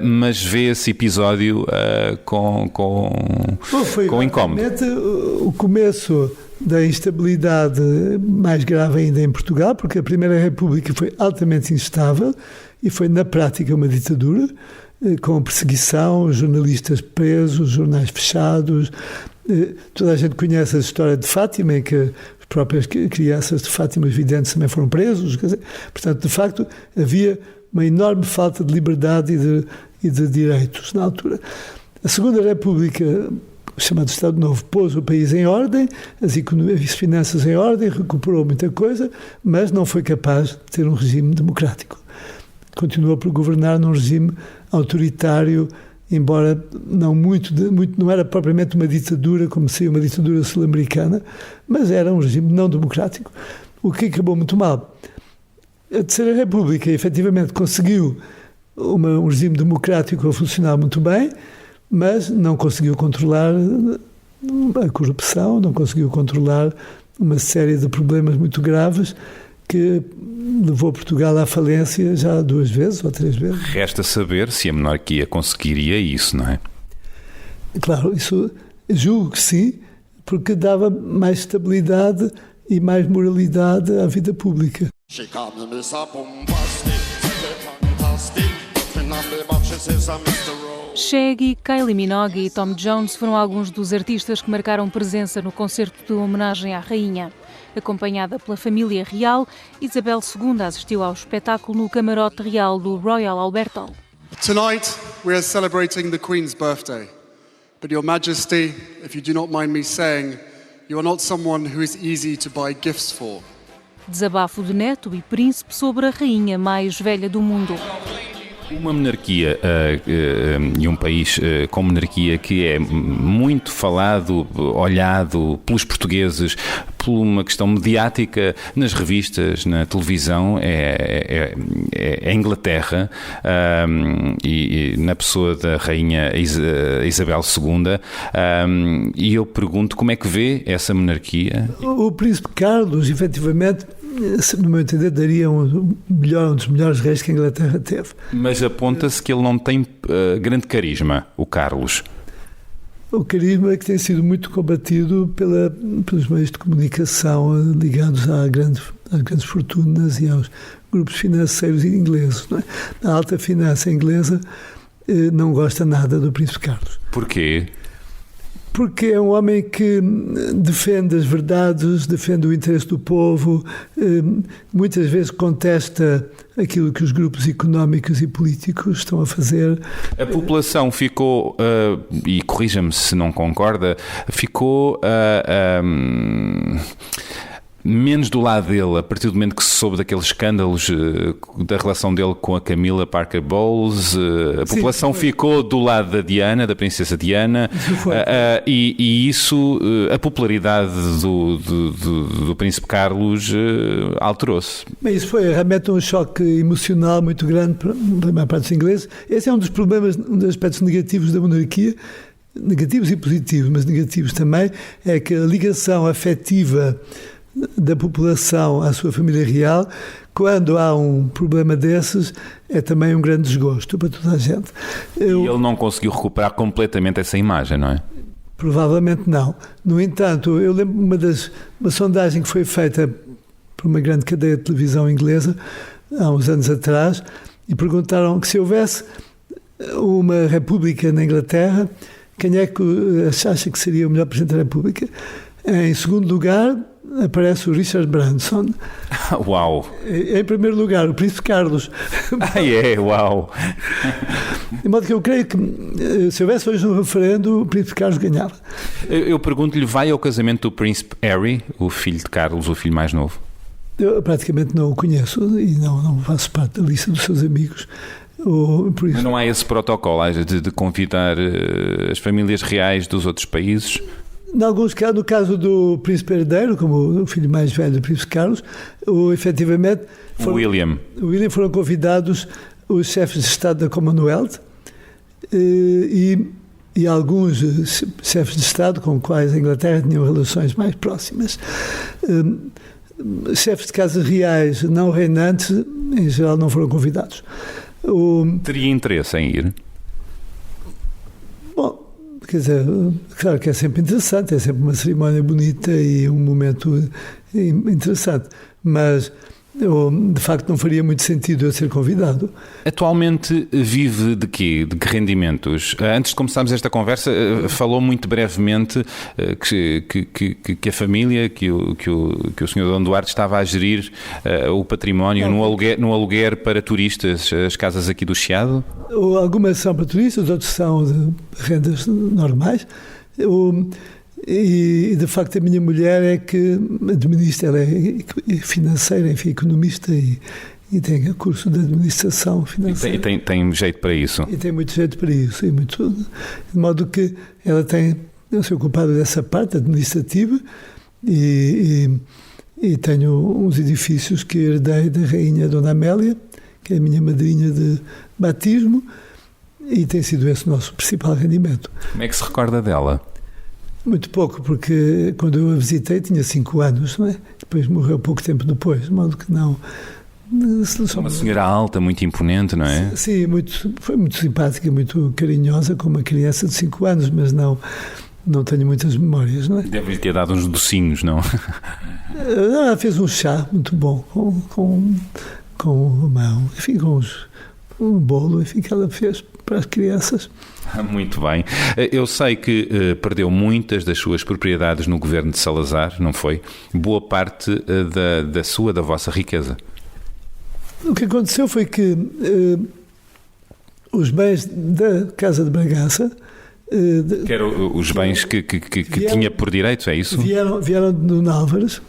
Mas vê esse episódio com incómodo. O começo da instabilidade mais grave ainda em Portugal, porque a Primeira República foi altamente instável e foi, na prática, uma ditadura, com perseguição, jornalistas presos, jornais fechados. Toda a gente conhece a história de Fátima, em que as próprias crianças de Fátima, os videntes, também foram presos. Portanto, de facto, havia uma enorme falta de liberdade e de direitos na altura. A Segunda República, o chamado Estado Novo, pôs o país em ordem, as finanças em ordem, recuperou muita coisa, mas não foi capaz de ter um regime democrático. Continuou por governar num regime autoritário, embora não não era propriamente uma ditadura, como seria uma ditadura sul-americana, mas era um regime não democrático, o que acabou muito mal. A Terceira República, efetivamente, conseguiu um regime democrático a funcionar muito bem, mas não conseguiu controlar a corrupção, não conseguiu controlar uma série de problemas muito graves que levou Portugal à falência já 2 vezes ou 3 vezes. Resta saber se a monarquia conseguiria isso, não é? Claro, isso julgo que sim, porque dava mais estabilidade e mais moralidade à vida pública. Shaggy, Kylie Minogue e Tom Jones foram alguns dos artistas que marcaram presença no concerto de homenagem à rainha. Acompanhada pela família real, Isabel II assistiu ao espetáculo no camarote real do Royal Albert Hall. Tonight we are celebrating the Queen's birthday. But Your Majesty, if you do not mind me saying, you are not someone who is easy to buy gifts for. Desabafo de neto e príncipe sobre a rainha mais velha do mundo. Uma monarquia e um país com monarquia que é muito falado, olhado pelos portugueses, por uma questão mediática nas revistas, na televisão, é a Inglaterra, e na pessoa da rainha Isabel II, e eu pergunto como é que vê essa monarquia? O príncipe Carlos, efetivamente, no meu entender, daria um dos melhores reis que a Inglaterra teve. Mas aponta-se que ele não tem grande carisma, o Carlos. O carisma é que tem sido muito combatido pelos meios de comunicação ligados às grandes fortunas e aos grupos financeiros ingleses. Não é? A alta finança inglesa não gosta nada do príncipe Carlos. Porquê? Porque é um homem que defende as verdades, defende o interesse do povo, muitas vezes contesta aquilo que os grupos económicos e políticos estão a fazer. A população ficou, e corrija-me se não concorda, ficou menos do lado dele a partir do momento que se soube daqueles escândalos da relação dele com a Camilla Parker Bowles. A população ficou do lado da Diana, da princesa Diana, e isso, a popularidade do príncipe Carlos alterou-se. Bem, isso foi realmente um choque emocional muito grande para a maior parte dos ingleses. Esse é um dos problemas, um dos aspectos negativos da monarquia, negativos e positivos, mas negativos também, é que a ligação afetiva da população à sua família real, quando há um problema desses, é também um grande desgosto para toda a gente. E ele não conseguiu recuperar completamente essa imagem, não é? Provavelmente não. No entanto, eu lembro uma sondagem que foi feita por uma grande cadeia de televisão inglesa há uns anos atrás, e perguntaram que se houvesse uma república na Inglaterra, quem é que acha que seria o melhor Presidente da República? Em segundo lugar aparece o Richard Branson. Uau! Em primeiro lugar, o Príncipe Carlos. Uau! De modo que eu creio que se houvesse hoje um referendo, o Príncipe Carlos ganhava. Eu pergunto-lhe, vai ao casamento do Príncipe Harry, o filho de Carlos, o filho mais novo? Eu praticamente não o conheço e não faço parte da lista dos seus amigos. Por isso. Mas não há esse protocolo de convidar as famílias reais dos outros países? Em alguns casos, no caso do príncipe herdeiro, como o filho mais velho do príncipe Carlos, efetivamente William foram convidados os chefes de Estado da Commonwealth e alguns chefes de Estado com os quais a Inglaterra tinha relações mais próximas. Chefes de casas reais não reinantes, em geral, não foram convidados. Teria interesse em ir? Bom, quer dizer, claro que é sempre interessante, é sempre uma cerimónia bonita e um momento interessante, mas de facto não faria muito sentido eu ser convidado. Atualmente vive de quê? De que rendimentos? Antes de começarmos esta conversa, falou muito brevemente que a família, que o Sr. Dom Duarte estava a gerir o património no aluguer para turistas, as casas aqui do Chiado? Algumas são para turistas, outras são de rendas normais. E de facto a minha mulher é que administra, ela é financeira, enfim, economista e tem curso de administração financeira. E tem jeito para isso. E tem muito jeito para isso, de modo que ela tem se ocupado dessa parte administrativa e tenho uns edifícios que herdei da rainha Dona Amélia, que é a minha madrinha de batismo, e tem sido esse o nosso principal rendimento. Como é que se recorda dela? Muito pouco, porque quando eu a visitei tinha 5 anos, não é? Depois morreu pouco tempo depois, de modo que não... Uma senhora alta, muito imponente, não é? Sim, foi muito simpática, muito carinhosa, como uma criança de 5 anos, mas não tenho muitas memórias, não é? Deve-lhe ter dado uns docinhos, não? Não, ela fez um chá muito bom, com um bolo, enfim, que ela fez para as crianças. Muito bem. Eu sei que perdeu muitas das suas propriedades no governo de Salazar, não foi? Boa parte da vossa riqueza. O que aconteceu foi que os bens da Casa de Bragança... que eram os bens que tinha por direito, é isso? Vieram de Nuno Álvares.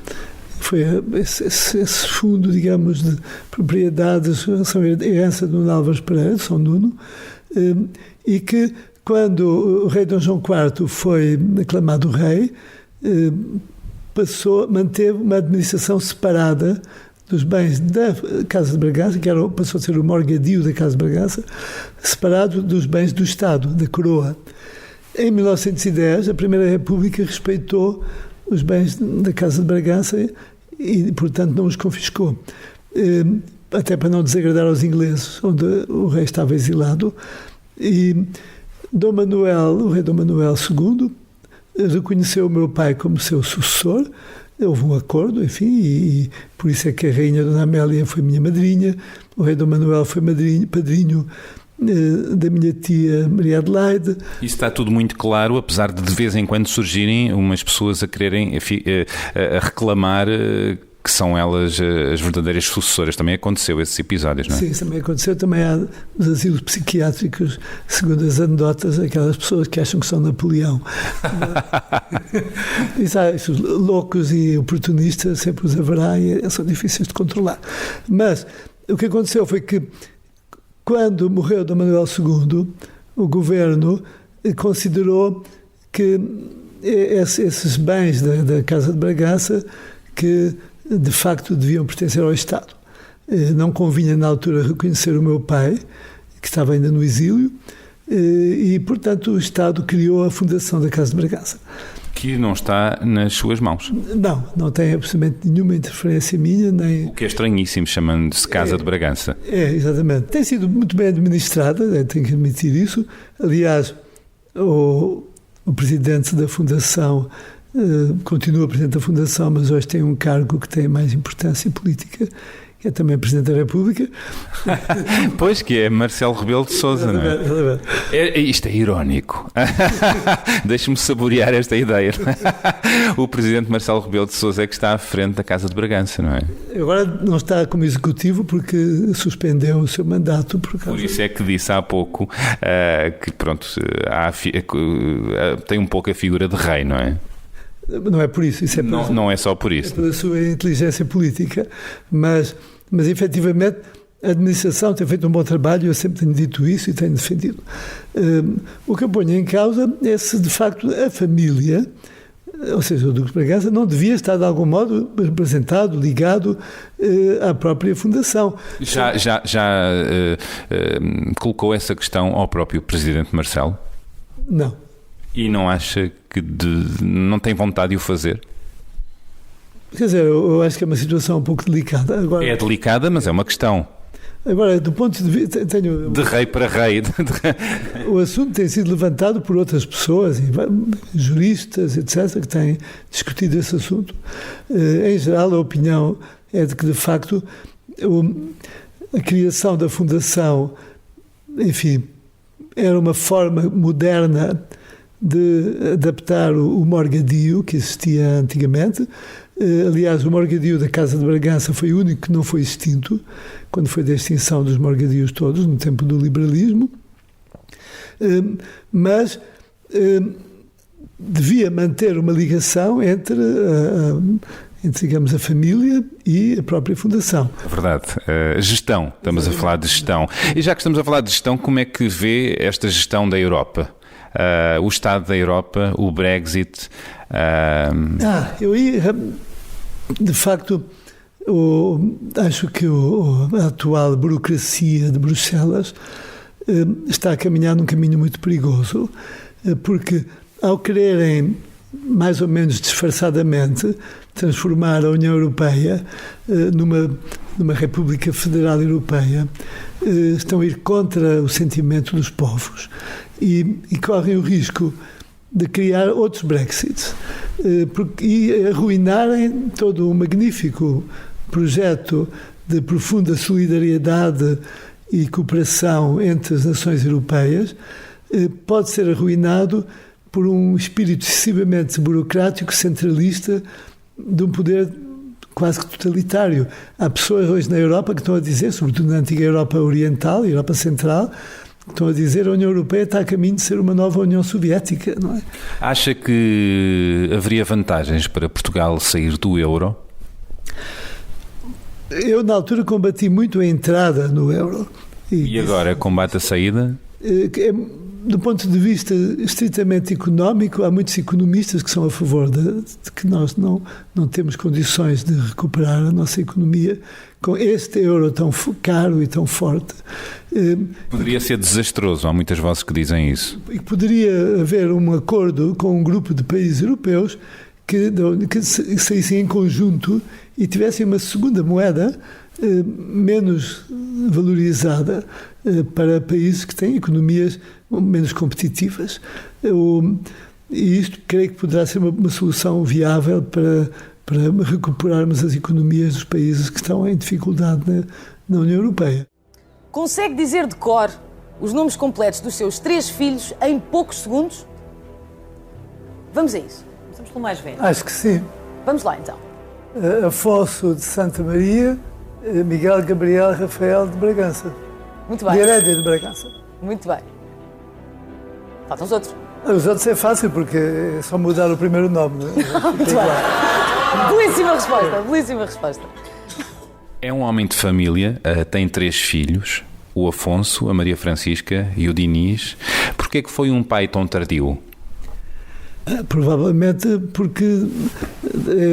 Foi esse fundo, digamos, de propriedades, são herança de Nuno Álvares Pereira, de São Nuno, e que, quando o rei Dom João IV foi aclamado rei, manteve uma administração separada dos bens da Casa de Bragança, que passou a ser o morgadio da Casa de Bragança, separado dos bens do Estado, da coroa. Em 1910, a Primeira República respeitou os bens da Casa de Bragança e, portanto, não os confiscou. Até para não desagradar aos ingleses, onde o rei estava exilado. E o rei Dom Manuel II, reconheceu o meu pai como seu sucessor. Houve um acordo, enfim, e por isso é que a rainha Dona Amélia foi minha madrinha, o rei Dom Manuel foi padrinho da minha tia Maria Adelaide. Isso está tudo muito claro, apesar de vez em quando surgirem umas pessoas a quererem a reclamar que são elas as verdadeiras sucessoras. Também aconteceu esses episódios, não é? Sim, isso também aconteceu. Também há nos asilos psiquiátricos, segundo as anedotas, aquelas pessoas que acham que são Napoleão. Esses loucos e oportunistas sempre os haverá e são difíceis de controlar. Mas o que aconteceu foi que, quando morreu Dom Manuel II, o governo considerou que esses bens da Casa de Bragança, que de facto deviam pertencer ao Estado. Não convinha na altura reconhecer o meu pai, que estava ainda no exílio, e portanto o Estado criou a fundação da Casa de Bragança. Que não está nas suas mãos. Não tem absolutamente nenhuma interferência minha, nem... O que é estranhíssimo, chamando-se Casa de Bragança. Exatamente. Tem sido muito bem administrada, tenho que admitir isso. Aliás, o presidente da Fundação continua presidente da Fundação, mas hoje tem um cargo que tem mais importância política, que é também Presidente da República. Pois, que é Marcelo Rebelo de Sousa, não é? Isto é irónico. Deixe-me saborear esta ideia. O Presidente Marcelo Rebelo de Sousa é que está à frente da Casa de Bragança, não é? Agora não está como executivo porque suspendeu o seu mandato. Por isso é que disse há pouco que, pronto, tem um pouco a figura de rei, não é? Não é por isso, não é só por isso. É pela sua inteligência política, mas efetivamente a administração tem feito um bom trabalho, eu sempre tenho dito isso e tenho defendido. O que eu ponho em causa é se, de facto, a família, ou seja, o Duque de Bragança, não devia estar, de algum modo, representado, ligado à própria Fundação. Já colocou essa questão ao próprio Presidente Marcelo? Não. E não acha que não tem vontade de o fazer? Quer dizer, eu acho que é uma situação um pouco delicada. Agora, é delicada, mas é uma questão. Agora, do ponto de vista... De rei para rei. O assunto tem sido levantado por outras pessoas, juristas, etc., que têm discutido esse assunto. Em geral, a opinião é de que, de facto, a criação da Fundação, enfim, era uma forma moderna de adaptar o morgadio que existia antigamente. Aliás, o morgadio da Casa de Bragança foi o único que não foi extinto, quando foi da extinção dos morgadios todos, no tempo do liberalismo, mas devia manter uma ligação entre, digamos, a família e a própria Fundação. Verdade. Gestão, estamos a falar de gestão. E já que estamos a falar de gestão, como é que vê esta gestão da Europa? O Estado da Europa, o Brexit... de facto, acho que a atual burocracia de Bruxelas está a caminhar num caminho muito perigoso, porque ao quererem, mais ou menos disfarçadamente, transformar a União Europeia numa República Federal Europeia, estão a ir contra o sentimento dos povos e correm o risco de criar outros Brexits e arruinarem todo um magnífico projeto de profunda solidariedade e cooperação entre as nações europeias. Pode ser arruinado por um espírito excessivamente burocrático, centralista, de um poder quase que totalitário. Há pessoas hoje na Europa que estão a dizer, sobretudo na antiga Europa Oriental e Europa Central, estão a dizer que a União Europeia está a caminho de ser uma nova União Soviética, não é? Acha que haveria vantagens para Portugal sair do euro? Eu, na altura, combati muito a entrada no euro. E agora, combate a saída? Do ponto de vista estritamente económico, há muitos economistas que são a favor de que nós não temos condições de recuperar a nossa economia com este euro tão caro e tão forte. Poderia ser desastroso, há muitas vozes que dizem isso. E poderia haver um acordo com um grupo de países europeus que saíssem em conjunto e tivessem uma segunda moeda menos valorizada para países que têm economias menos competitivas. E isto creio que poderá ser uma solução viável para recuperarmos as economias dos países que estão em dificuldade na União Europeia. Consegue dizer de cor os nomes completos dos seus 3 filhos em poucos segundos? Vamos a isso. Começamos pelo mais velho. Acho que sim. Vamos lá, então. Afonso de Santa Maria, Miguel Gabriel Rafael de Bragança. Muito bem. De Herédia de Bragança. Muito bem. Faltam os outros. Os outros é fácil, porque é só mudar o primeiro nome. Muito bem. Belíssima resposta, belíssima resposta. É um homem de família, tem 3 filhos, o Afonso, a Maria Francisca e o Diniz. Porquê é que foi um pai tão tardio? Provavelmente porque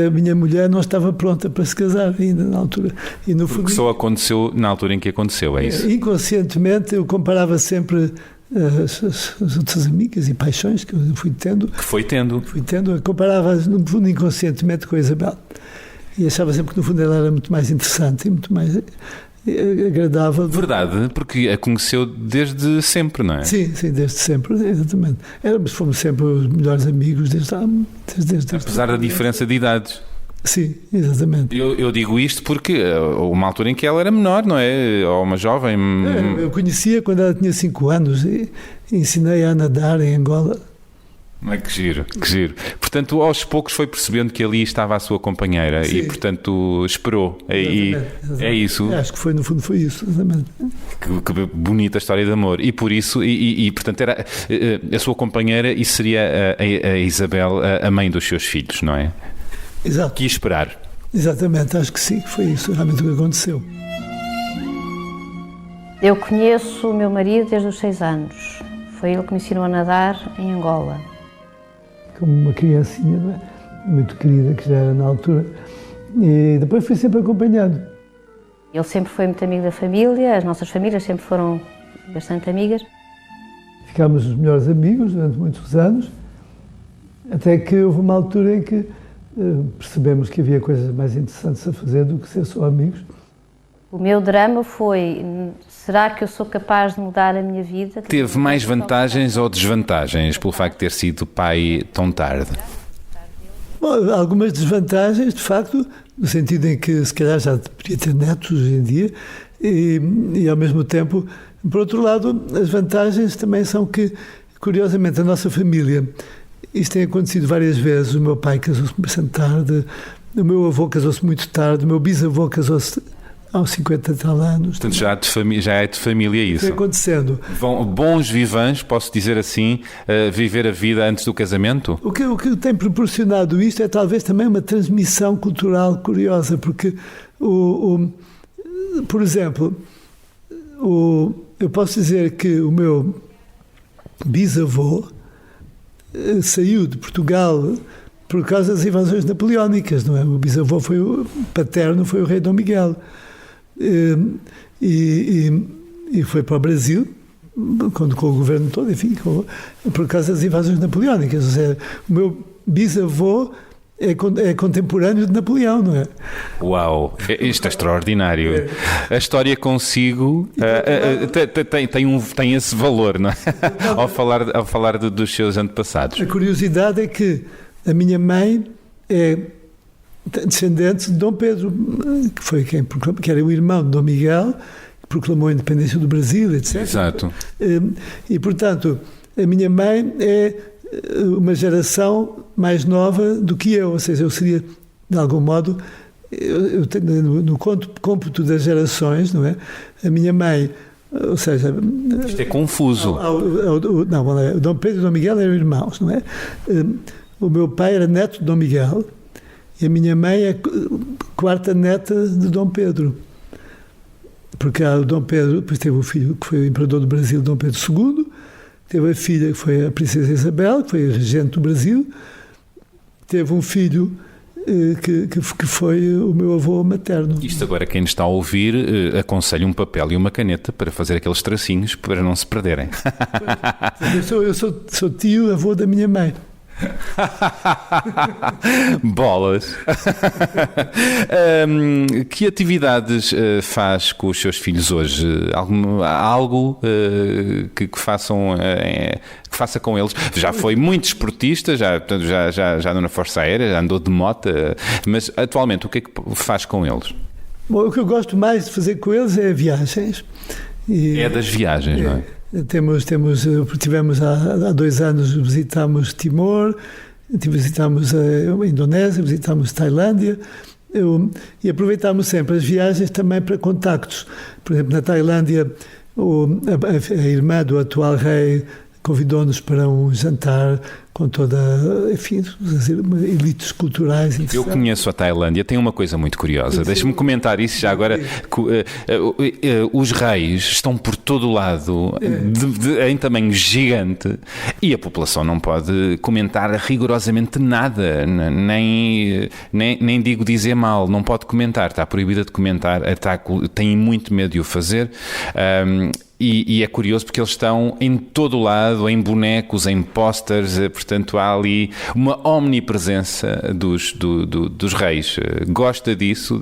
a minha mulher não estava pronta para se casar ainda na altura. E no porque só aconteceu na altura em que aconteceu, é isso? Inconscientemente eu comparava sempre as outras amigas e paixões que eu fui tendo. Eu comparava-as no fundo inconscientemente com a Isabel. E achava sempre que no fundo ela era muito mais interessante e muito mais agradável. Verdade, porque a conheceu desde sempre, não é? Sim, desde sempre, exatamente. Fomos sempre os melhores amigos desde apesar da diferença de idades. Sim, exatamente. Eu digo isto porque uma altura em que ela era menor, não é? Ou uma jovem. Eu conhecia quando ela tinha 5 anos e ensinei-a a nadar em Angola. Que giro, que giro. Portanto, aos poucos foi percebendo que ali estava a sua companheira. Sim. E, portanto, esperou. Exatamente. É isso? Acho que no fundo foi isso, exatamente. Que bonita história de amor. E por isso, portanto, era a sua companheira e seria a Isabel a mãe dos seus filhos, não é? Exato. Quis esperar. Exatamente, acho que sim, foi isso realmente o que aconteceu. Eu conheço o meu marido desde os 6 anos. Foi ele que me ensinou a nadar em Angola. Como uma criancinha, não é? Muito querida, que já era na altura. E depois fui sempre acompanhado. Ele sempre foi muito amigo da família, as nossas famílias sempre foram bastante amigas. Ficámos os melhores amigos durante muitos anos, até que houve uma altura em que percebemos que havia coisas mais interessantes a fazer do que ser só amigos. O meu drama foi, será que eu sou capaz de mudar a minha vida? Teve mais vantagens ou desvantagens pelo facto de ter sido pai tão tarde? Bom, algumas desvantagens, de facto, no sentido em que se calhar já deveria ter netos hoje em dia, e ao mesmo tempo, por outro lado, as vantagens também são que, curiosamente, a nossa família, isto tem acontecido várias vezes, o meu pai casou-se bastante tarde, o meu avô casou-se muito tarde, o meu bisavô casou-se aos 50 e tal anos. Portanto, já é de família isso. Está acontecendo. Bons vivants, posso dizer assim, viver a vida antes do casamento? O que tem proporcionado isto é talvez também uma transmissão cultural curiosa, porque, por exemplo, eu posso dizer que o meu bisavô saiu de Portugal por causa das invasões napoleónicas, não é? O bisavô paterno foi o rei Dom Miguel. E foi para o Brasil, com o governo todo, enfim, por causa das invasões napoleónicas. Ou seja, o meu bisavô é contemporâneo de Napoleão, não é? Uau, isto é extraordinário. A história consigo tem esse valor, não é? Ao falar dos seus antepassados. A curiosidade é que a minha mãe é descendente de Dom Pedro, que foi que era o irmão de Dom Miguel, que proclamou a independência do Brasil, etc. Exato. E, portanto, a minha mãe é uma geração mais nova do que eu, ou seja, eu seria, de algum modo, eu tenho, no cômputo das gerações, não é? A minha mãe, ou seja... Isto é confuso. O Dom Pedro e o Dom Miguel eram irmãos, não é? O meu pai era neto de Dom Miguel, e a minha mãe é quarta neta de Dom Pedro. Porque o Dom Pedro, depois teve o filho que foi o imperador do Brasil, Dom Pedro II, teve a filha que foi a princesa Isabel, que foi a regente do Brasil, teve um filho que foi o meu avô materno. Isto agora, quem está a ouvir, aconselho um papel e uma caneta para fazer aqueles tracinhos para não se perderem. Eu sou tio, avô da minha mãe. Bolas. Que atividades faz com os seus filhos hoje? Algo que faça com eles? Já foi muito esportista, já andou na Força Aérea, já andou de moto, mas atualmente o que é que faz com eles? Bom, o que eu gosto mais de fazer com eles é viagens. É das viagens, não é? Tivemos há 2 anos, visitámos Timor, visitámos a Indonésia, visitámos Tailândia, e aproveitámos sempre as viagens também para contactos. Por exemplo, na Tailândia, a irmã do atual rei convidou-nos para um jantar com toda, enfim, elites culturais. Eu conheço a Tailândia, tem uma coisa muito curiosa. Deixa-me comentar isso já agora. Os reis estão por todo o lado, em tamanho gigante, e a população não pode comentar rigorosamente nada, nem digo dizer mal, não pode comentar, está proibida de comentar, tem muito medo de o fazer. E é curioso porque eles estão em todo o lado, em bonecos, em pósteres, portanto há ali uma omnipresença dos reis. Gosta disso?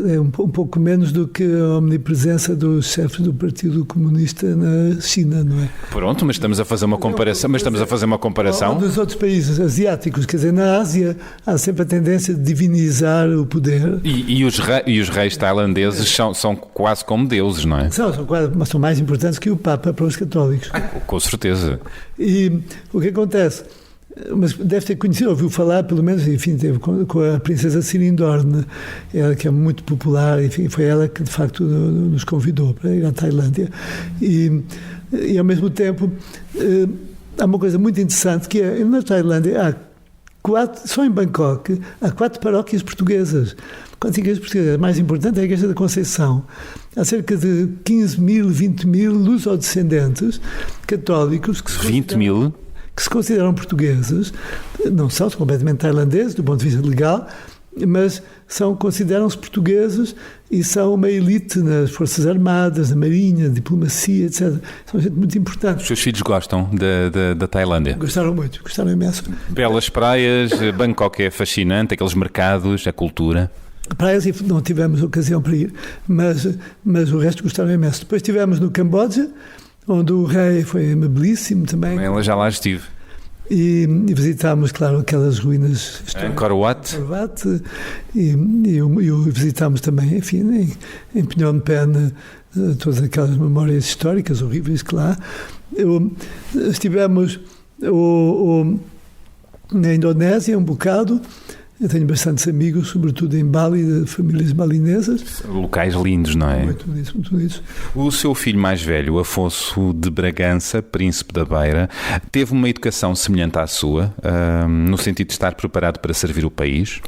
É um pouco menos do que a omnipresença dos chefes do Partido Comunista na China, não é? Pronto, mas estamos a fazer uma comparação. Ou dos outros países asiáticos, quer dizer, na Ásia há sempre a tendência de divinizar o poder. E os reis tailandeses são quase como deuses, não é? São mais importantes que o Papa para os católicos. Com certeza. E o que acontece? Mas deve ter conhecido, ouviu falar, pelo menos, enfim, teve com a princesa Sirindorn, ela que é muito popular, enfim, foi ela que de facto nos convidou para ir à Tailândia. E ao mesmo tempo, há uma coisa muito interessante que é, na Tailândia há Só em Bangkok há 4 paróquias portuguesas. 4 igrejas portuguesas. A mais importante é a Igreja da Conceição. Há cerca de 15 mil, 20 mil luso-descendentes católicos que se consideram portugueses. Não são completamente tailandeses do ponto de vista legal, mas consideram-se portugueses e são uma elite nas Forças Armadas, na Marinha, na diplomacia, etc. São gente muito importante. Os seus filhos gostam da Tailândia? Gostaram muito, gostaram imenso. Belas praias, Bangkok é fascinante, aqueles mercados, a cultura. Praias não tivemos ocasião para ir, mas o resto gostaram imenso. Depois estivemos no Camboja, onde o rei foi amabilíssimo também. Ela já lá estive. E visitámos, claro, aquelas ruínas históricas. Angkor Wat. E visitámos também, enfim, em Phnom Penh, todas aquelas memórias históricas horríveis que lá. Estivemos na Indonésia um bocado. Eu tenho bastantes amigos, sobretudo em Bali, de famílias balinesas. Locais lindos, não é? Muito bonitos. O seu filho mais velho, Afonso de Bragança, príncipe da Beira, teve uma educação semelhante à sua, no sentido de estar preparado para servir o país?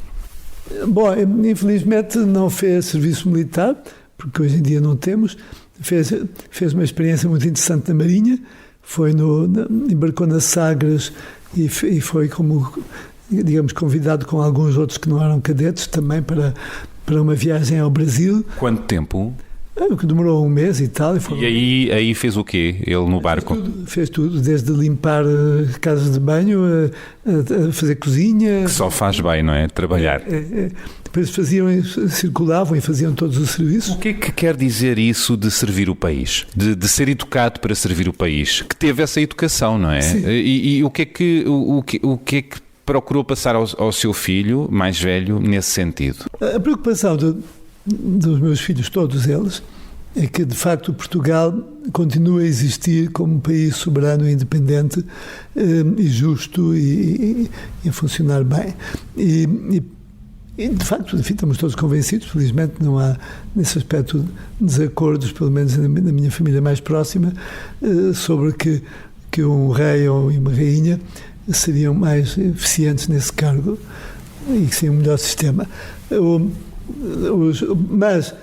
Bom, infelizmente não fez serviço militar, porque hoje em dia não temos. Fez uma experiência muito interessante na Marinha, embarcou na Sagres e foi como, digamos, convidado com alguns outros que não eram cadetes também para uma viagem ao Brasil. Quanto tempo? Que demorou um mês e tal. E aí fez o quê, ele no barco? Fez tudo, desde limpar casas de banho, a fazer cozinha. Que só faz bem, não é? Trabalhar. Depois circulavam e faziam todos os serviços. O que é que quer dizer isso de servir o país? De ser educado para servir o país? Que teve essa educação, não é? Sim. E o que é que procurou passar ao seu filho mais velho nesse sentido? A preocupação dos meus filhos, todos eles, é que de facto Portugal continua a existir como um país soberano e independente e justo e a funcionar bem. E de facto, enfim, estamos todos convencidos, felizmente não há nesse aspecto desacordos, pelo menos na minha família mais próxima, sobre que um rei ou uma rainha seriam mais eficientes nesse cargo e que seria um melhor sistema. Mas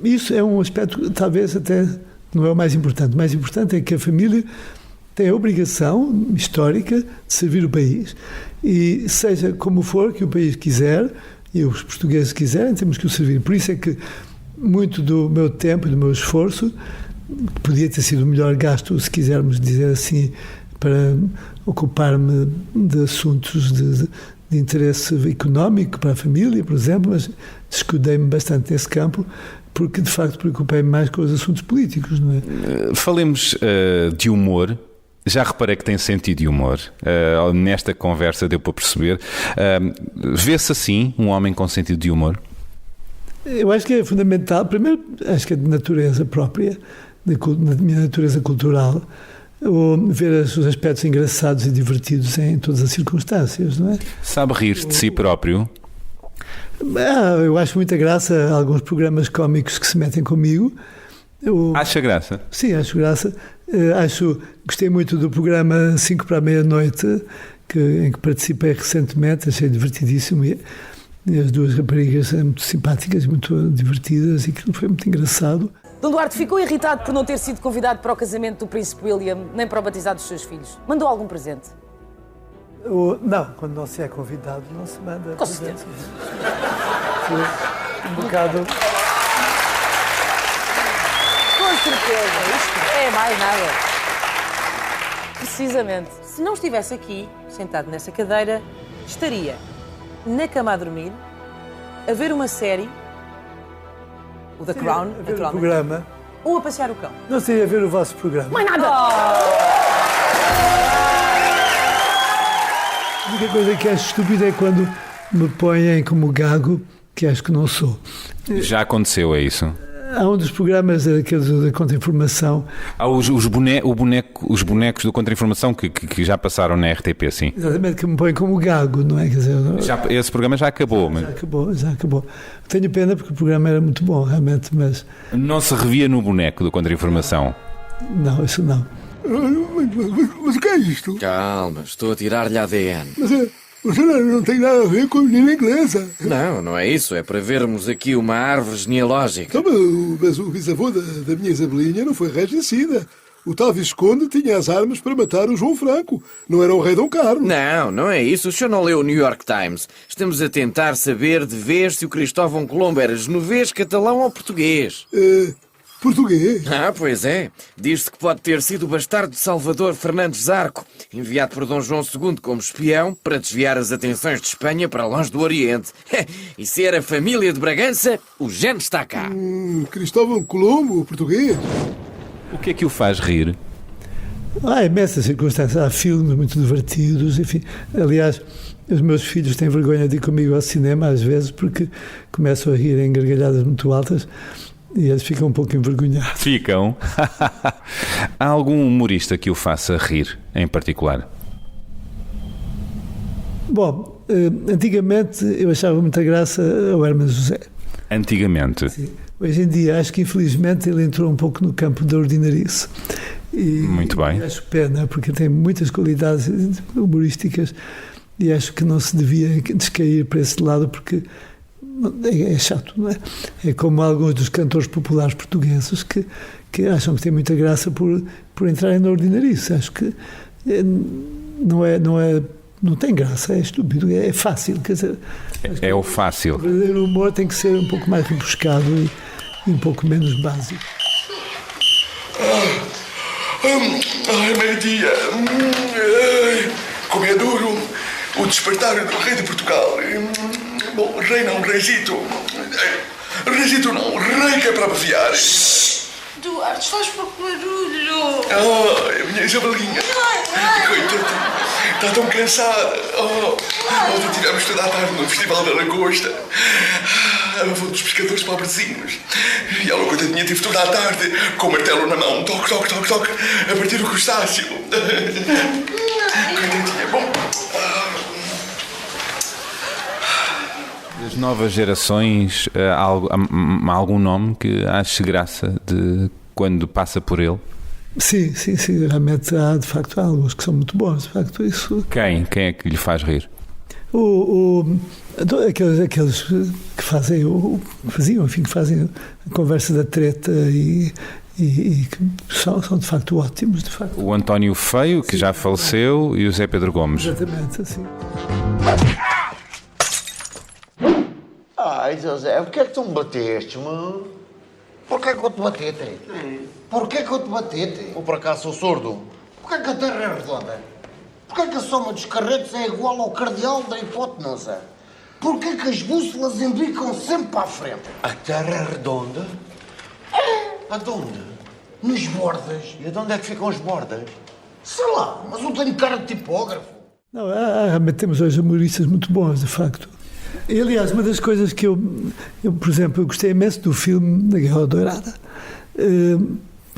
isso é um aspecto talvez até não é o mais importante. O mais importante é que a família tem a obrigação histórica de servir o país e seja como for que o país quiser e os portugueses quiserem, temos que o servir. Por isso é que muito do meu tempo e do meu esforço podia ter sido melhor gasto, se quisermos dizer assim, para ocupar-me de assuntos de interesse económico para a família, por exemplo, mas descuidei-me bastante nesse campo porque, de facto, preocupei-me mais com os assuntos políticos, não é? Falemos de humor. Já reparei que tem sentido de humor. Nesta conversa deu para perceber. Vê-se assim um homem com sentido de humor? Eu acho que é fundamental. Primeiro, acho que é de natureza própria, da minha natureza cultural, ver os aspectos engraçados e divertidos em todas as circunstâncias, não é? Sabe rir de si próprio? Eu acho muita graça a alguns programas cómicos que se metem comigo. Acha graça? Sim, acho graça. Gostei muito do programa 5 para a meia-noite, em que participei recentemente, achei divertidíssimo e as duas raparigas são muito simpáticas, muito divertidas e aquilo foi muito engraçado. Dom Duarte ficou irritado por não ter sido convidado para o casamento do Príncipe William, nem para o batizado dos seus filhos. Mandou algum presente? Não, quando não se é convidado, não se manda. Com certeza. Um bocado. Com certeza, isto é mais nada. Precisamente. Se não estivesse aqui, sentado nessa cadeira, estaria na cama a dormir, a ver uma série, o The Crown, a ver o programa, ou a passear o cão. Não sei, a ver o vosso programa. Mais nada! A única coisa que acho estúpida é quando me põem como gago, que acho que não sou. Já aconteceu, é isso? Há um dos programas aqueles da Contra-Informação. Há os bonecos do Contra-Informação que já passaram na RTP, sim. Exatamente, que me põem como gago, não é? Quer dizer, esse programa já acabou. Já acabou. Tenho pena porque o programa era muito bom, realmente, mas... Não se revia no boneco do Contra-Informação? Não, isso não. Mas o que é isto? Calma, estou a tirar-lhe ADN. Mas não tem nada a ver com a menina inglesa. Não, não é isso. É para vermos aqui uma árvore genealógica. Mas o bisavô da minha Isabelinha não foi regicida. O tal Visconde tinha as armas para matar o João Franco. Não era o rei Dom Carlos. Não, não é isso. O senhor não leu o New York Times. Estamos a tentar saber de vez se o Cristóvão Colombo era genovês, catalão ou português. Português? Ah, pois é. Diz-se que pode ter sido o bastardo de Salvador Fernandes Zarco, enviado por Dom João II como espião para desviar as atenções de Espanha para longe do Oriente. E se era família de Bragança, o gene está cá. Cristóvão Colombo, português? O que é que o faz rir? Há imensas circunstâncias. Há filmes muito divertidos, enfim. Aliás, os meus filhos têm vergonha de ir comigo ao cinema, às vezes, porque começam a rir em gargalhadas muito altas e eles ficam um pouco envergonhados. Ficam? Há algum humorista que o faça rir, em particular? Bom, antigamente eu achava muita graça ao Hermano José. Antigamente? Sim. Hoje em dia, acho que infelizmente ele entrou um pouco no campo da ordinarice. Muito bem. Acho pena, porque tem muitas qualidades humorísticas e acho que não se devia descair para esse lado, porque é chato, não é? É como alguns dos cantores populares portugueses que acham que têm muita graça por entrarem na ordinarice. Acho que não tem graça, é estúpido, é fácil. Quer dizer, é o fácil. O verdadeiro humor tem que ser um pouco mais rebuscado e um pouco menos básico. Meio-dia. Como é duro o despertar do rei de Portugal. Bom, rei não, reizito. Reizito não, rei que é para abaviar. Duarte, faz pouco barulho. A minha Isabelinha. Coitada, está tão cansada. Ontem tivemos toda a tarde no Festival da Lagosta. Ela foi dos pescadores pobrezinhos. E ela, coitadinha, teve toda a tarde com o martelo na mão. Toque, toque, toque, toque, a partir do crustáceo. Coitadinha, bom. Das novas gerações, há algum nome que ache graça de quando passa por ele? Sim, realmente há, de facto, há alguns que são muito bons, de facto, isso... Quem é que lhe faz rir? Aqueles que fazem a conversa da treta e que são de facto ótimos, de facto. O António Feio, que já faleceu, e o Zé Pedro Gomes. Exatamente, assim. Ai, José, porquê é que tu me bateste, mano? Porquê que eu te batete? Porquê que eu te batete? Ou por acaso sou surdo? Porquê que a Terra é redonda? Porquê que a soma dos carretos é igual ao cardeal da hipotenusa? Porquê que as bússolas indicam sempre para a frente? A Terra é redonda? É. Aonde? Nas bordas. E aonde é que ficam as bordas? Sei lá, mas eu tenho cara de tipógrafo. Não, realmente temos hoje humoristas muito bons, de facto. E, aliás, uma das coisas que eu, por exemplo, eu gostei imenso do filme da Guerra Dourada,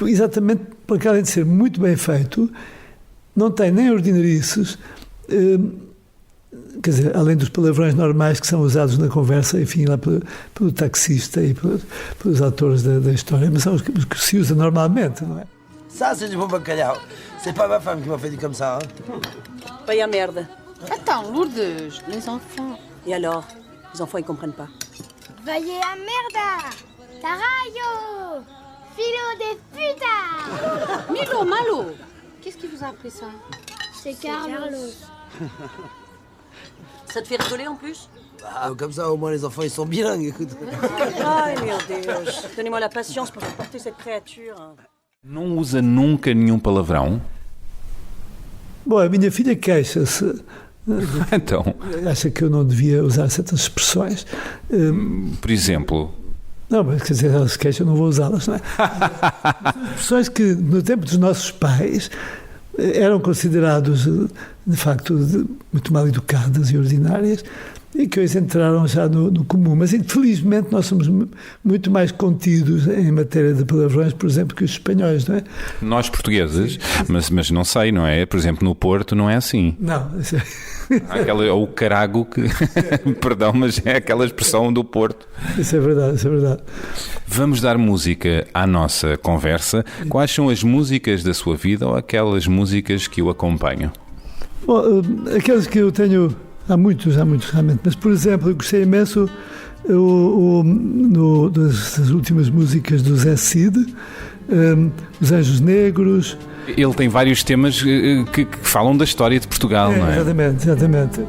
exatamente porque, além de ser muito bem feito, não tem nem ordinarices, quer dizer, além dos palavrões normais que são usados na conversa, enfim, lá pelo taxista e pelos atores da história, mas são os que se usa normalmente, não é? Ça, c'est du bon bacalhau. C'est pas ma femme qui m'a fait du comme ça, hein? Paye à merde. Attends, Lourdes, les enfants. Et alors? Les enfants, ils comprennent pas. Vaya a merda! Caralho! Filho de puta! Milo, Malo! Qu'est-ce qui vous a appris ça? C'est Carlos. Ça te fait rigoler en plus? Bah, comme ça, au moins, les enfants, ils sont bilingues, écoute. Ai, meu Deus. Donnez-moi la patience pour supporter cette créature. Não usa nunca nenhum palavrão? Bom, a minha filha queixa-se. Então? Acha que eu não devia usar certas expressões. Por exemplo? Não, mas quer dizer, elas se queixam, eu não vou usá-las, não é? São expressões que, no tempo dos nossos pais, eram considerados, de facto, muito mal educadas e ordinárias, e que hoje entraram já no comum. Mas, infelizmente, nós somos muito mais contidos em matéria de palavrões, por exemplo, que os espanhóis, não é? Nós portugueses, mas não sei, não é? Por exemplo, no Porto não é assim. Não. Há o carago que... Perdão, mas é aquela expressão do Porto. Isso é verdade. Vamos dar música à nossa conversa. Quais são as músicas da sua vida ou aquelas músicas que o acompanham? Bom, aquelas que eu tenho... Há muitos realmente, mas, por exemplo, eu gostei imenso das últimas músicas do Zé Cid, Os Anjos Negros. Ele tem vários temas que falam da história de Portugal, não é? Exatamente.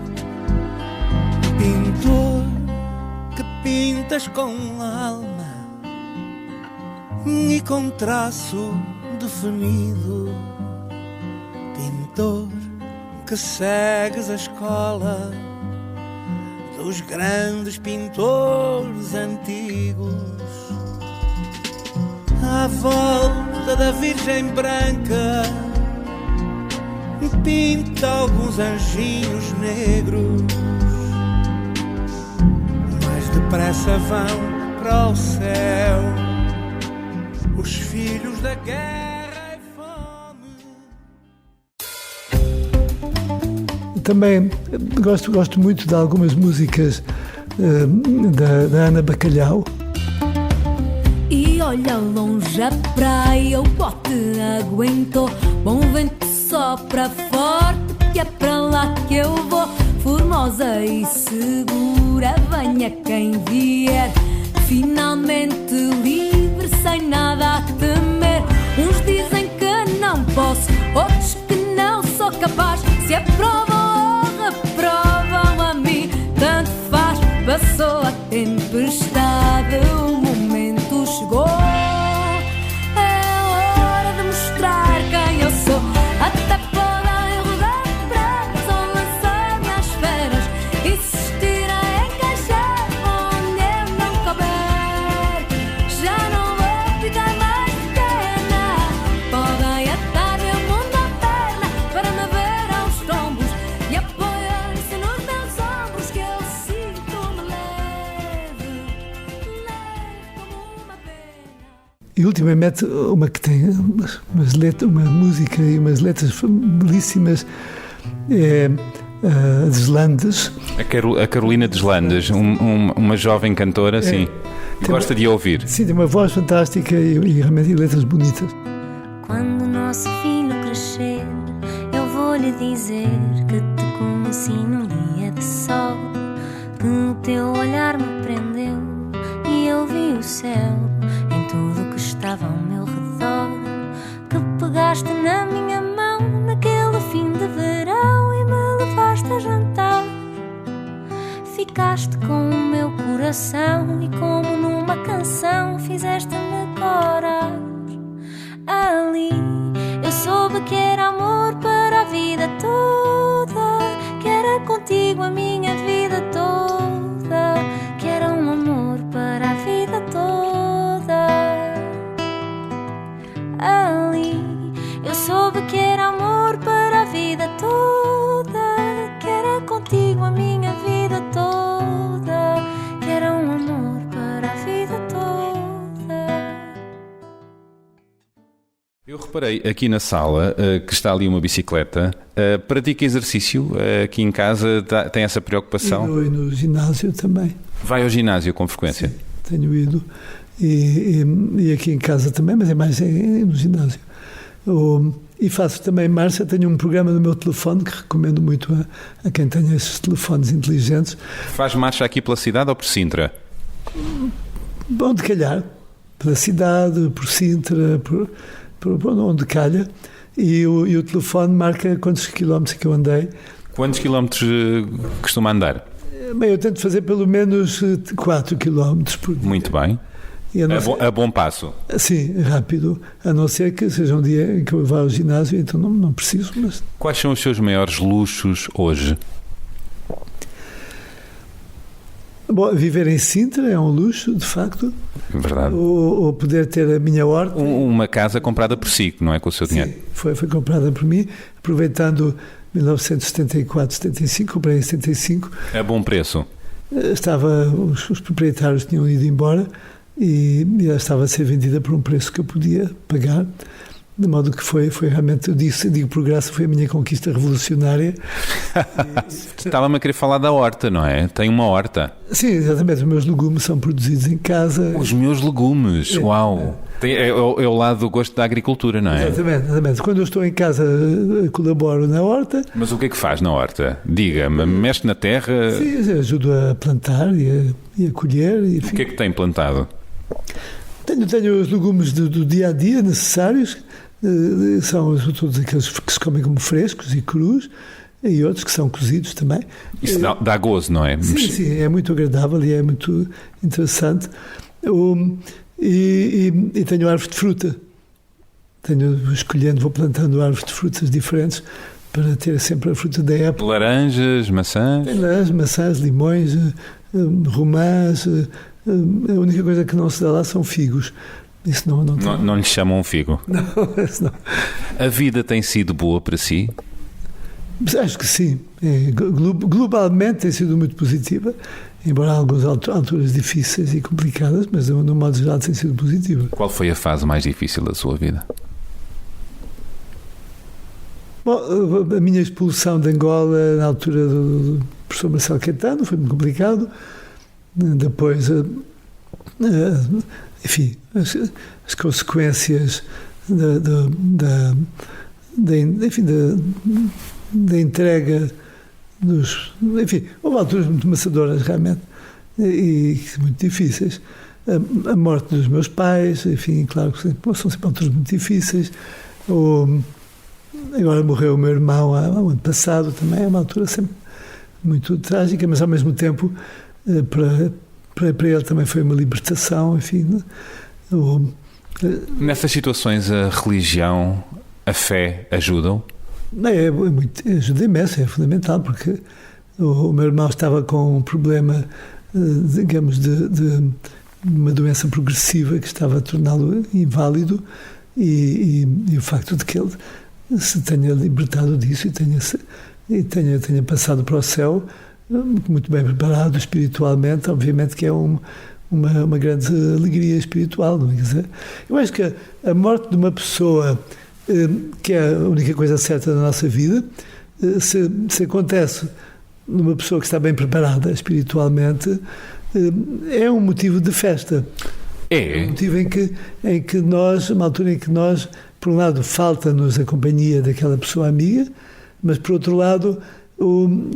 Pintor que pintas com alma e com traço definido, pintor que segues a escola dos grandes pintores antigos, à volta da Virgem Branca pinta alguns anjinhos negros, mais depressa vão para o céu os filhos da guerra. Também gosto muito de algumas músicas da Ana Bacalhau. E olha longe a praia, o bote aguentou. Bom vento sopra forte, que é para lá que eu vou. Formosa e segura, venha quem vier. Finalmente livre, sem nada a temer. Uns dizem que não posso, outros que não sou capaz. Se aprovam reprovam a mim, tanto faz. Passou a tempestade, o momento chegou. É hora de mostrar quem eu sou. Até podem rodar pratos ou lançar-me às feras, insistir a encaixar onde eu não couber. Já não vou ficar mais pequena. Podem atar meu mundo à perna para me ver aos tombos e apoiar-se nos meus ombros, que eu sinto-me leve como uma pena. E ultimamente uma que tem uma música e umas letras belíssimas é a Deslandes. A Carolina Deslandes, uma jovem cantora, sim, gosta de ouvir. Sim, tem uma voz fantástica e realmente letras bonitas. Quando nosso filho crescer, eu vou-lhe dizer que te conheci num dia de sol, que o teu olhar me prendeu e eu vi o céu em tudo que estava ao meu redor, que pegaste na minha mão naquele fim de verão e me levaste a jantar. Ficaste com o meu coração e como numa canção fizeste-me corar. Ali eu soube que era amor para a vida toda, que era contigo a minha vida toda, que era um amor para a vida toda. Ali eu soube que era amor para a vida toda, que era contigo a minha vida toda, que era um amor para a vida toda. Eu reparei aqui na sala que está ali uma bicicleta. Pratica exercício aqui em casa? Tem essa preocupação? E no ginásio também. Vai ao ginásio com frequência? Sim, tenho ido. E aqui em casa também, mas é mais no ginásio. E faço também marcha. Tenho um programa no meu telefone que recomendo muito a quem tenha esses telefones inteligentes. Faz marcha aqui pela cidade ou por Sintra? Bom, de calhar. Pela cidade, por Sintra, por onde calha. E o telefone marca quantos quilómetros que eu andei. Quantos quilómetros costuma andar? Bem, eu tento fazer pelo menos 4 quilómetros por dia. Muito bem. A bom passo. Sim, rápido. A não ser que seja um dia em que eu vá ao ginásio, então não preciso. Mas... Quais são os seus maiores luxos hoje? Bom, viver em Sintra é um luxo, de facto. Verdade. Ou poder ter a minha horta. Uma casa comprada por si, não é com o seu dinheiro? Sim, foi comprada por mim, aproveitando 1974, 75, comprei em 75. A bom preço? Os proprietários tinham ido embora e ela estava a ser vendida por um preço que eu podia pagar, de modo que foi realmente, eu digo por graça, foi a minha conquista revolucionária. Estava-me a querer falar da horta, não é? Tem uma horta. Sim, exatamente, os meus legumes são produzidos em casa. Os meus legumes, uau! É o lado do gosto da agricultura, não é? Exatamente. Quando eu estou em casa, colaboro na horta. Mas o que é que faz na horta? Diga-me, mexe na terra? Sim, ajudo a plantar e a colher. E, o que é que tem plantado? Tenho os legumes do dia-a-dia necessários, são todos aqueles que se comem como frescos e crus, e outros que são cozidos também. Isso dá gozo, não é? Sim, é muito agradável e é muito interessante. E tenho árvores de fruta. Vou plantando árvores de frutas diferentes para ter sempre a fruta da época. Laranjas, maçãs? Tem laranjas, maçãs, limões, romãs. A única coisa que não se dá lá são figos. Isso não lhe chamam figo? Não, isso não. A vida tem sido boa para si? Acho que sim. Globalmente tem sido muito positiva. Embora há algumas alturas difíceis e complicadas, mas no modo geral tem sido positiva. Qual foi a fase mais difícil da sua vida? Bom, a minha expulsão de Angola na altura do professor Marcelo Caetano foi muito complicado. Depois, enfim, as consequências da entrega enfim, houve alturas muito maçadoras realmente e muito difíceis. A morte dos meus pais, enfim, claro que são sempre alturas muito difíceis. Agora morreu o meu irmão há um ano passado, também é uma altura sempre muito trágica, mas ao mesmo tempo para ele também foi uma libertação, enfim. Nessas situações a religião, a fé ajudam? Ajuda imenso, é fundamental, porque o meu irmão estava com um problema, digamos, de uma doença progressiva que estava a torná-lo inválido e o facto de que ele se tenha libertado disso e tenha passado para o céu muito bem preparado espiritualmente, obviamente que é uma grande alegria espiritual, não é? Quer dizer, eu acho que a morte de uma pessoa, que é a única coisa certa da nossa vida, se acontece numa pessoa que está bem preparada espiritualmente, é um motivo de festa. É um motivo em que nós, uma altura em que nós, por um lado, falta-nos a companhia daquela pessoa amiga, mas por outro lado,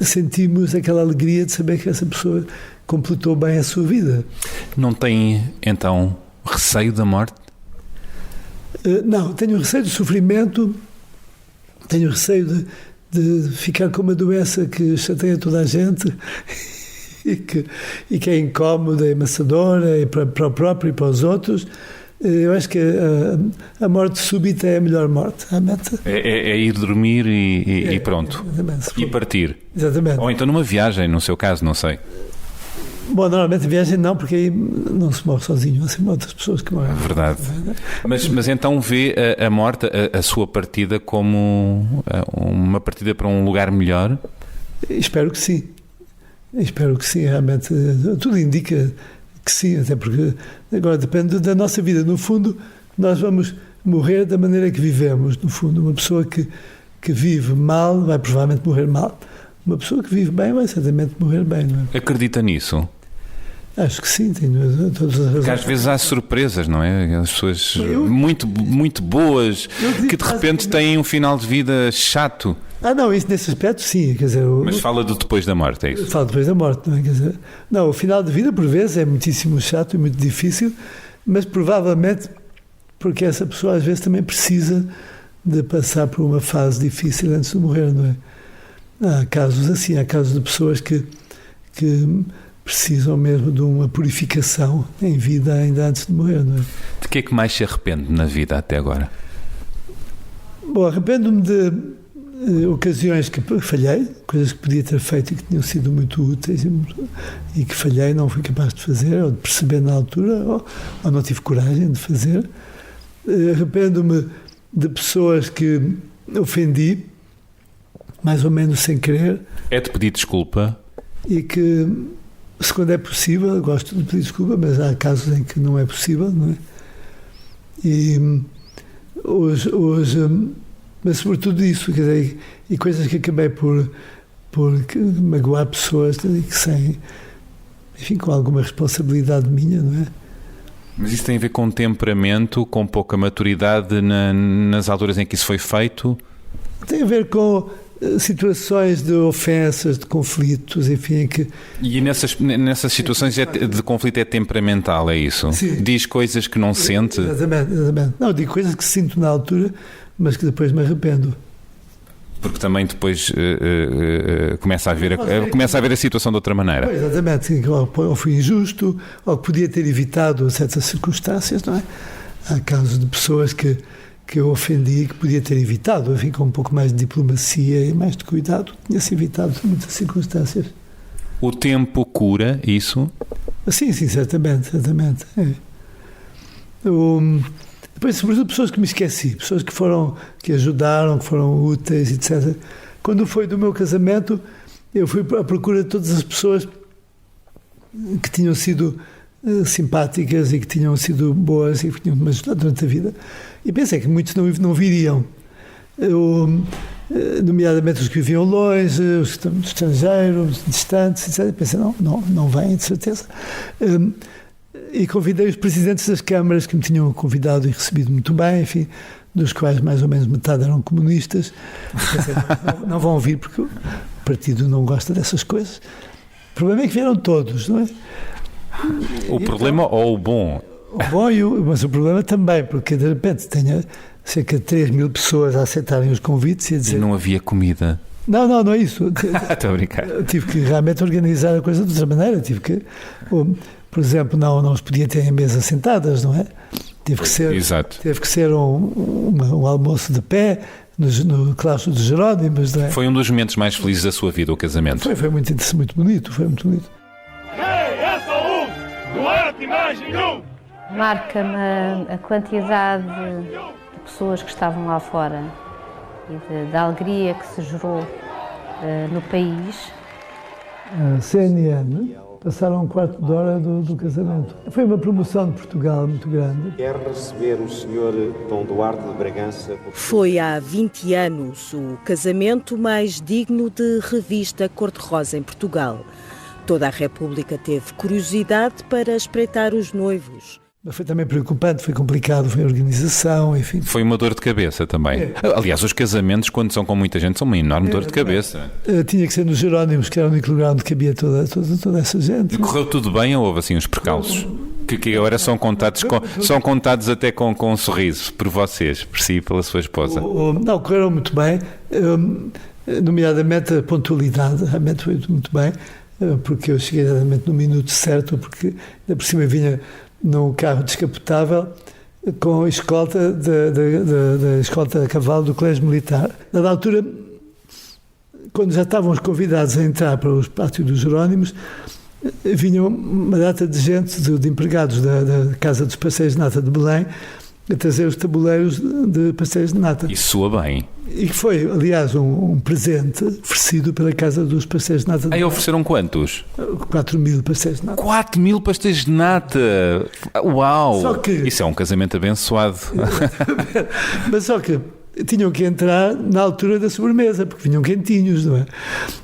sentimos aquela alegria de saber que essa pessoa completou bem a sua vida. Não tem, então, receio da morte? Não, tenho receio do sofrimento, tenho receio de ficar com uma doença que chateia toda a gente e que é incómoda e maçadora e para o próprio e para os outros. Eu acho que a morte súbita é a melhor morte. É ir dormir e pronto. E partir. Exatamente. Ou então numa viagem, no seu caso, não sei. Bom, normalmente a viagem não, porque aí não se morre sozinho, há sempre outras pessoas que morrem. Verdade. Mas então vê a morte, a sua partida, como uma partida para um lugar melhor? Espero que sim. Realmente. Tudo indica que sim, até porque agora depende da nossa vida. No fundo, nós vamos morrer da maneira que vivemos. No fundo, uma pessoa que vive mal vai provavelmente morrer mal. Uma pessoa que vive bem vai certamente morrer bem, não é? Acredita nisso? Acho que sim, tenho todas as razões. Porque às vezes há surpresas, não é? As pessoas muito, muito boas que de repente têm um final de vida chato. Não, isso nesse aspecto sim, quer dizer... Mas fala do depois da morte, é isso? Fala depois da morte, não é? Quer dizer, não, o final de vida por vezes é muitíssimo chato e muito difícil, mas provavelmente porque essa pessoa às vezes também precisa de passar por uma fase difícil antes de morrer, não é? Há casos assim, há casos de pessoas que precisam mesmo de uma purificação em vida ainda antes de morrer, não é? De que é que mais se arrepende na vida até agora? Bom, arrependo-me de ocasiões que falhei, coisas que podia ter feito e que tinham sido muito úteis e que falhei, não fui capaz de fazer, ou de perceber na altura, ou não tive coragem de fazer. Arrependo-me de pessoas que ofendi mais ou menos sem querer. É de pedir desculpa? E que, se quando é possível, eu gosto de pedir desculpa, mas há casos em que não é possível, não é? E hoje mas sobretudo isso, quer dizer, e coisas que acabei por magoar pessoas enfim, com alguma responsabilidade minha, não é? Mas isso tem a ver com temperamento, com pouca maturidade nas alturas em que isso foi feito? Tem a ver com situações de ofensas, de conflitos, enfim, que... E nessas situações de conflito é temperamental, é isso? Sim. Diz coisas que não sente? Exatamente. Não, digo coisas que sinto na altura, mas que depois me arrependo. Porque também depois começa a ver a situação de outra maneira. Pois, exatamente, ou fui injusto, ou que podia ter evitado certas circunstâncias, não é? Há casos de pessoas que eu ofendi que podia ter evitado, enfim, com um pouco mais de diplomacia e mais de cuidado, tinha-se evitado muitas circunstâncias. O tempo cura isso? Sim, certamente. É. Depois, sobretudo, pessoas que me esqueci, pessoas que ajudaram, que foram úteis, etc. Quando foi do meu casamento, eu fui à procura de todas as pessoas que tinham sido simpáticas e que tinham sido boas e que tinham me ajudado durante a vida. E pensei que muitos não viriam. Nomeadamente os que viviam longe, os que estão no estrangeiro, distantes, etc. Pensei, não vêm, de certeza. E convidei os presidentes das câmaras que me tinham convidado e recebido muito bem, enfim, dos quais mais ou menos metade eram comunistas. Pensei, não vão vir porque o partido não gosta dessas coisas. O problema é que vieram todos, não é? O problema ou o bom? O bom, mas o problema também, porque de repente tenho cerca de 3.000 pessoas a aceitarem os convites e a dizer... E não havia comida. Não é isso. Estou a brincar. Tive que realmente organizar a coisa de outra maneira. Tive que, por exemplo, não se podia ter em mesas sentadas, não é? Teve que ser um almoço de pé no claustro dos Jerónimos, não é? Foi um dos momentos mais felizes da sua vida, o casamento. Foi muito interessante, muito bonito. Marca-me a quantidade de pessoas que estavam lá fora e da alegria que se gerou no país. A CNN passaram um quarto de hora do casamento. Foi uma promoção de Portugal muito grande. Quer receber o Sr. Dom Duarte de Bragança. Foi há 20 anos o casamento mais digno de revista cor-de-rosa em Portugal. Toda a República teve curiosidade para espreitar os noivos. Foi também preocupante, foi complicado, foi a organização, enfim. Foi uma dor de cabeça também. Aliás, os casamentos, quando são com muita gente, são uma enorme dor de cabeça. Tinha que ser nos Jerónimos, que era o único lugar onde cabia toda essa gente. E correu tudo bem ou houve assim uns percalços? Que agora são contados até com um sorriso, por vocês, por si e pela sua esposa. Não, correram muito bem, nomeadamente a pontualidade, realmente foi muito bem, porque eu cheguei realmente no minuto certo, porque ainda por cima vinha num carro descapotável com a escolta da escolta a cavalo do Colégio Militar. Na altura, quando já estavam os convidados a entrar para os pátios dos Jerónimos, vinham uma data de gente, de empregados da Casa dos Pastéis de Nata de Belém, a trazer os tabuleiros de pastéis de nata. Isso soa bem. E que foi, aliás, um presente oferecido pela Casa dos Pastéis de Nata. Aí ofereceram quantos? 4.000 pastéis de nata. 4.000 pastéis de nata! Uau! Só que... Isso é um casamento abençoado. Mas só que tinham que entrar na altura da sobremesa, porque vinham quentinhos, não é?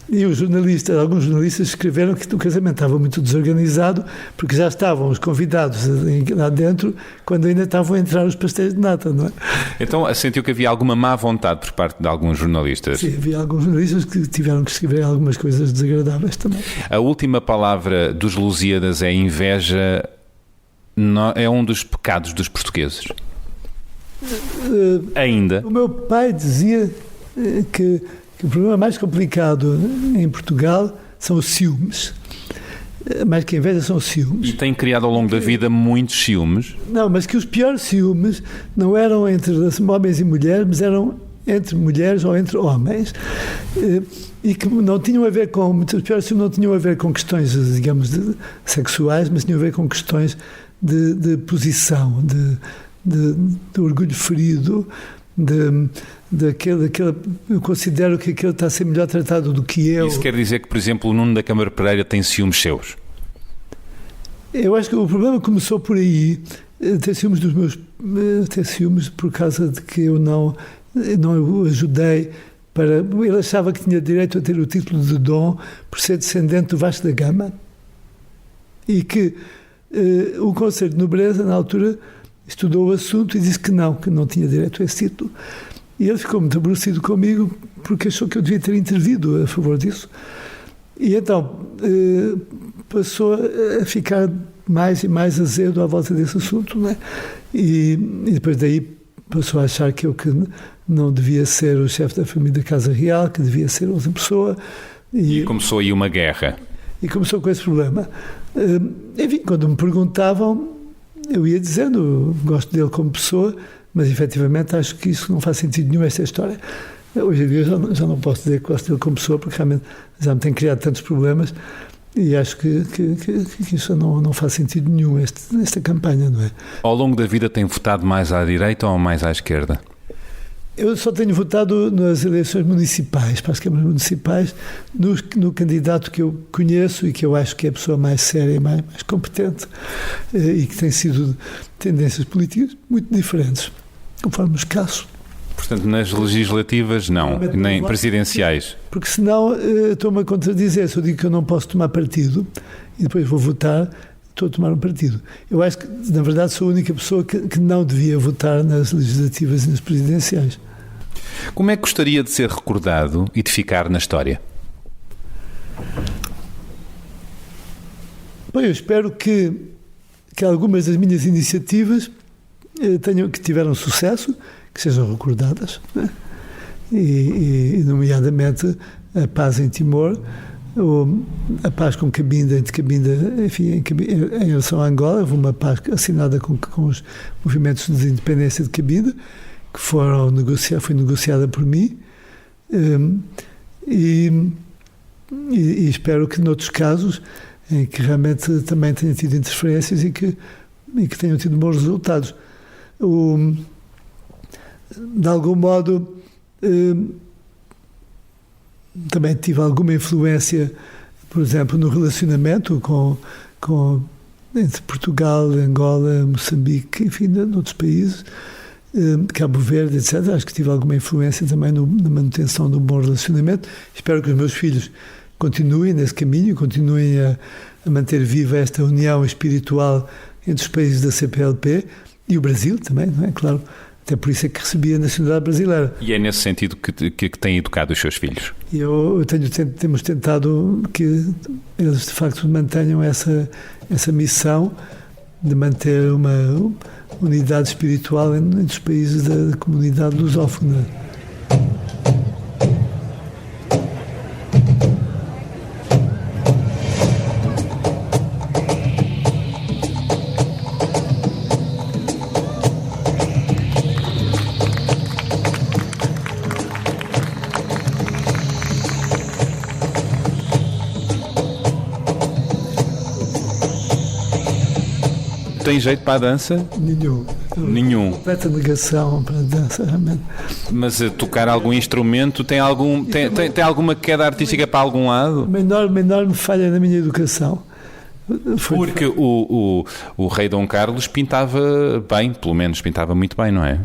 E alguns jornalistas escreveram que o casamento estava muito desorganizado, porque já estavam os convidados lá dentro, quando ainda estavam a entrar os pastéis de nata, não é? Então sentiu que havia alguma má vontade por parte de alguns jornalistas? Sim, havia alguns jornalistas que tiveram que escrever algumas coisas desagradáveis também. A última palavra dos Lusíadas é inveja, é um dos pecados dos portugueses. Ainda. O meu pai dizia que o problema mais complicado em Portugal são os ciúmes. Mais que a inveja são os ciúmes. E tem criado ao longo da vida muitos ciúmes. Não, mas que os piores ciúmes não eram entre homens e mulheres, mas eram entre mulheres ou entre homens. E que não tinham a ver com... Os piores ciúmes não tinham a ver com questões, digamos, sexuais, mas tinham a ver com questões de posição, de orgulho ferido, eu considero que aquele está a ser melhor tratado do que eu. Isso quer dizer que, por exemplo, o Nuno da Câmara Pereira tem ciúmes seus? Eu acho que o problema começou por aí, ter ciúmes por causa de que eu não o ajudei. Ele achava que tinha direito a ter o título de Dom por ser descendente do Vasco da Gama e que o Conselho de Nobreza, na altura, estudou o assunto e disse que não tinha direito a esse título. E ele ficou muito aborrecido comigo porque achou que eu devia ter intervido a favor disso. E então passou a ficar mais e mais azedo à volta desse assunto, né? E depois daí passou a achar que eu não devia ser o chefe da família da Casa Real, que devia ser outra pessoa. E começou aí uma guerra. E começou com esse problema. Enfim, quando me perguntavam, eu ia dizendo, gosto dele como pessoa, mas efetivamente acho que isso não faz sentido nenhum, esta história. Hoje em dia já não posso dizer que gosto dele como pessoa, porque realmente já me tem criado tantos problemas e acho que isso não faz sentido nenhum, esta campanha, não é? Ao longo da vida tem votado mais à direita ou mais à esquerda? Eu só tenho votado nas eleições municipais, para as câmaras municipais, no candidato que eu conheço e que eu acho que é a pessoa mais séria e mais competente e que tem sido tendências políticas muito diferentes, conforme os casos. Portanto, nas legislativas não, nem presidenciais. Porque senão estou-me a contradizer. Se eu digo que eu não posso tomar partido e depois vou votar, estou a tomar um partido. Eu acho que, na verdade, sou a única pessoa que não devia votar nas legislativas e nas presidenciais. Como é que gostaria de ser recordado e de ficar na história? Bom, eu espero que algumas das minhas iniciativas que tiveram sucesso, que sejam recordadas, né? E nomeadamente a paz em Timor, ou a paz com Cabinda, entre Cabinda, enfim, em relação a Angola, houve uma paz assinada com os movimentos de independência de Cabinda, que foi negociada por mim, e espero que noutros casos em que realmente também tenha tido interferências e que tenham tido bons resultados. De algum modo, também tive alguma influência, por exemplo, no relacionamento entre Portugal, Angola, Moçambique, enfim, noutros países, Cabo Verde, etc. Acho que tive alguma influência também na manutenção de um bom relacionamento. Espero que os meus filhos continuem nesse caminho, continuem a manter viva esta união espiritual entre os países da CPLP e o Brasil também, não é? Claro. Até por isso é que recebi a nacionalidade brasileira. E é nesse sentido que tem educado os seus filhos? Temos tentado que eles, de facto, mantenham essa missão de manter uma unidade espiritual entre os países da comunidade lusófona. Tem jeito para a dança? Nenhum. Completa negação para a dança, realmente. Mas tocar algum instrumento tem alguma queda artística para algum lado? Uma enorme falha na minha educação. Porque o rei Dom Carlos pintava bem, pelo menos pintava muito bem, não é?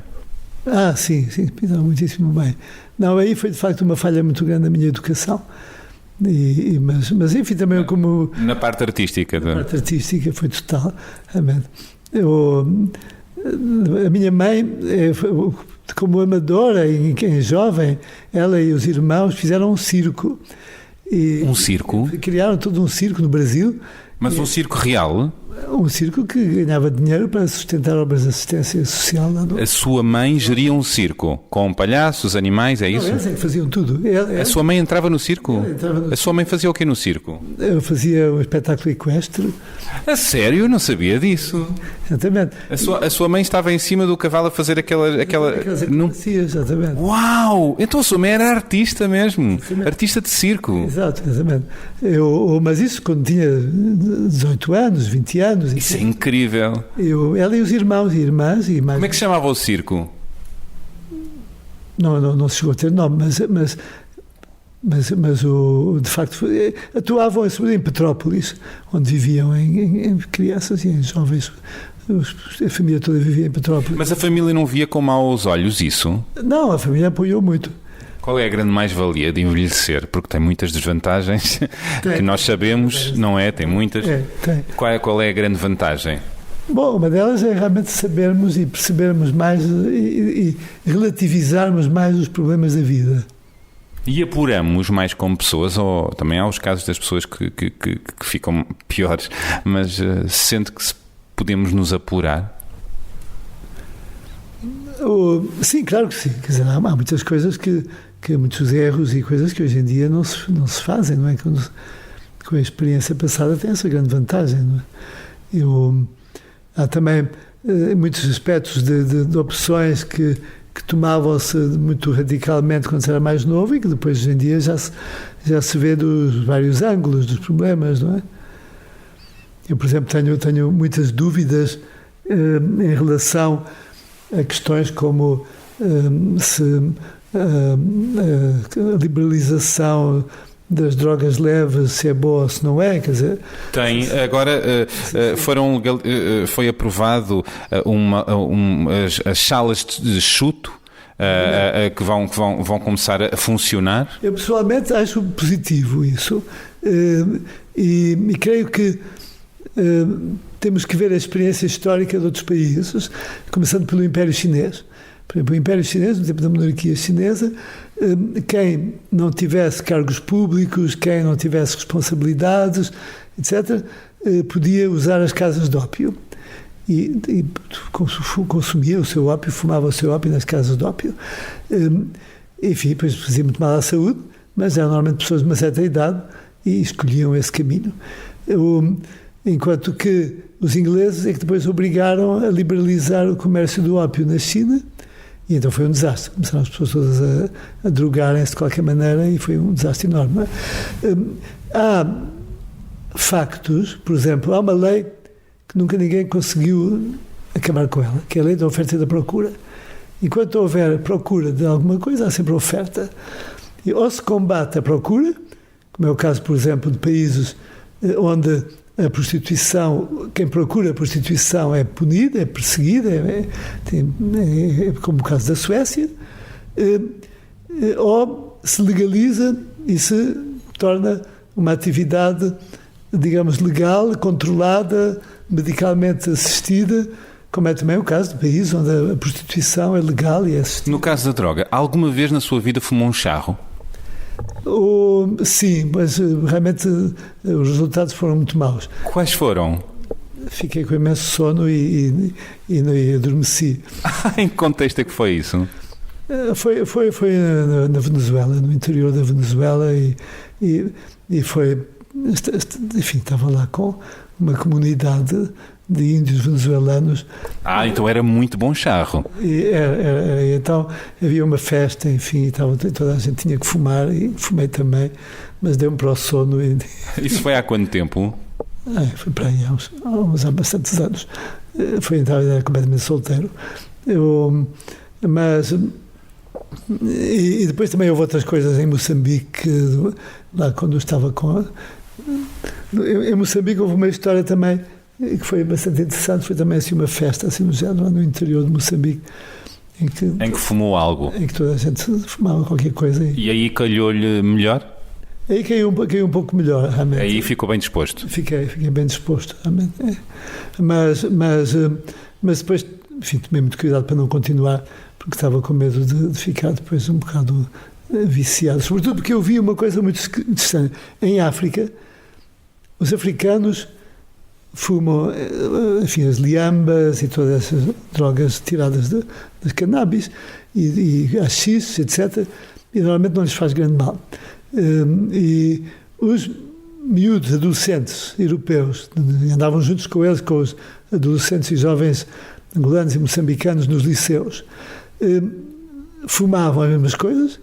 Sim, pintava muitíssimo bem. Não, aí foi de facto uma falha muito grande na minha educação. Mas enfim, também como... Na parte artística. Na parte artística foi total, realmente. A minha mãe, como amadora e jovem, ela e os irmãos fizeram um circo. Um circo? Criaram todo um circo no Brasil. Mas um circo real? Um circo que ganhava dinheiro para sustentar obras de assistência social. A sua mãe geria um circo com palhaços, animais, é isso? Eles é que faziam tudo. A sua mãe entrava no circo? A sua mãe fazia o quê no circo? Eu fazia um espetáculo equestre. A sério? Eu não sabia disso. Exatamente. A sua mãe estava em cima do cavalo a fazer aquela... Exatamente. Uau! Então a sua mãe era artista mesmo. Exatamente. Artista de circo. Exatamente. Mas isso quando tinha 18 anos, 20 anos. Isso é incrível. Ela e os irmãos e irmãs e mais... Como é que se chamava o circo? Não se chegou a ter nome, mas de facto atuavam em Petrópolis, onde viviam em crianças e em jovens. A família toda vivia em Petrópolis. Mas a família não via com maus olhos isso? Não, a família apoiou muito. Qual é a grande mais-valia de envelhecer? Porque tem muitas desvantagens que nós sabemos, não é? Tem muitas. Tem. Qual é a grande vantagem? Bom, uma delas é realmente sabermos e percebermos mais e relativizarmos mais os problemas da vida. E apuramos mais como pessoas, ou também há os casos das pessoas que ficam piores, mas sente que podemos nos apurar? Sim, claro que sim. Quer dizer, há muitas coisas muitos erros e coisas que hoje em dia não se fazem, não é? Com a experiência passada tem essa grande vantagem, não é? Há também muitos aspectos de opções que tomavam-se muito radicalmente quando se era mais novo e que depois hoje em dia já se vê dos vários ângulos dos problemas, não é? Eu, por exemplo, tenho muitas dúvidas em relação a questões como a liberalização das drogas leves, se é boa ou se não é, quer dizer... Tem, agora foi aprovado as salas de chuto que vão começar a funcionar? Eu pessoalmente acho positivo isso e creio que temos que ver a experiência histórica de outros países, começando pelo Império Chinês. Por exemplo, o Império Chinês, no tempo da monarquia chinesa, quem não tivesse cargos públicos, quem não tivesse responsabilidades, etc., podia usar as casas de ópio e consumia o seu ópio, fumava o seu ópio nas casas de ópio. Enfim, depois fazia muito mal à saúde, mas eram normalmente pessoas de uma certa idade e escolhiam esse caminho. Enquanto que os ingleses é que depois obrigaram a liberalizar o comércio do ópio na China. E então foi um desastre. Começaram as pessoas todas a drogarem-se de qualquer maneira e foi um desastre enorme. Há factos, por exemplo, há uma lei que nunca ninguém conseguiu acabar com ela, que é a lei da oferta e da procura. Enquanto houver procura de alguma coisa, há sempre oferta. E ou se combate a procura, como é o caso, por exemplo, de países onde a prostituição, quem procura a prostituição é punido, é perseguido, é como o caso da Suécia, ou se legaliza e se torna uma atividade, digamos, legal, controlada, medicalmente assistida, como é também o caso de países onde a prostituição é legal e é assistida. No caso da droga, alguma vez na sua vida fumou um charro? Sim, mas realmente os resultados foram muito maus. Quais foram? Fiquei com imenso sono e adormeci. Em que contexto é que foi isso? Foi na Venezuela, no interior da Venezuela e foi... Enfim, estava lá com uma comunidade de índios venezuelanos. Então era muito bom charro. Então havia uma festa, enfim, toda a gente tinha que fumar e fumei também, mas deu-me para o sono. Isso foi há quanto tempo? Foi para aí há bastantes anos. Então eu era completamente solteiro. E depois também houve outras coisas em Moçambique, lá quando eu estava em Moçambique houve uma história também que foi bastante interessante, foi também assim uma festa assim no género, no interior de Moçambique em que fumou algo, em que toda a gente fumava qualquer coisa e aí calhou-lhe melhor? Aí caiu um pouco melhor, realmente. Aí ficou bem disposto? Fiquei bem disposto, realmente. Mas depois, enfim, tomei muito cuidado para não continuar, porque estava com medo de ficar depois um bocado viciado, sobretudo porque eu vi uma coisa muito estranha. Em África, os africanos fumam, enfim, as liambas e todas essas drogas tiradas das cannabis e haxixe, etc. E normalmente não lhes faz grande mal. E os miúdos, adolescentes europeus, andavam juntos com eles, com os adolescentes e jovens angolanos e moçambicanos nos liceus, fumavam as mesmas coisas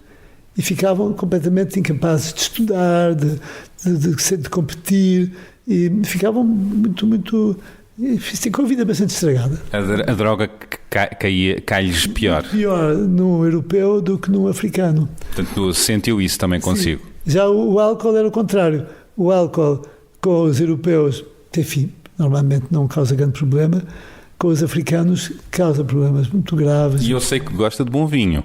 e ficavam completamente incapazes de estudar, de competir, e ficavam muito com a vida bastante estragada. A droga cai-lhes pior. Pior num europeu do que num africano. Portanto, sentiu isso também consigo? Sim. Já o álcool era o contrário. O álcool com os europeus, enfim, normalmente não causa grande problema. Com os africanos causa problemas muito graves. E eu sei que gosta de bom vinho.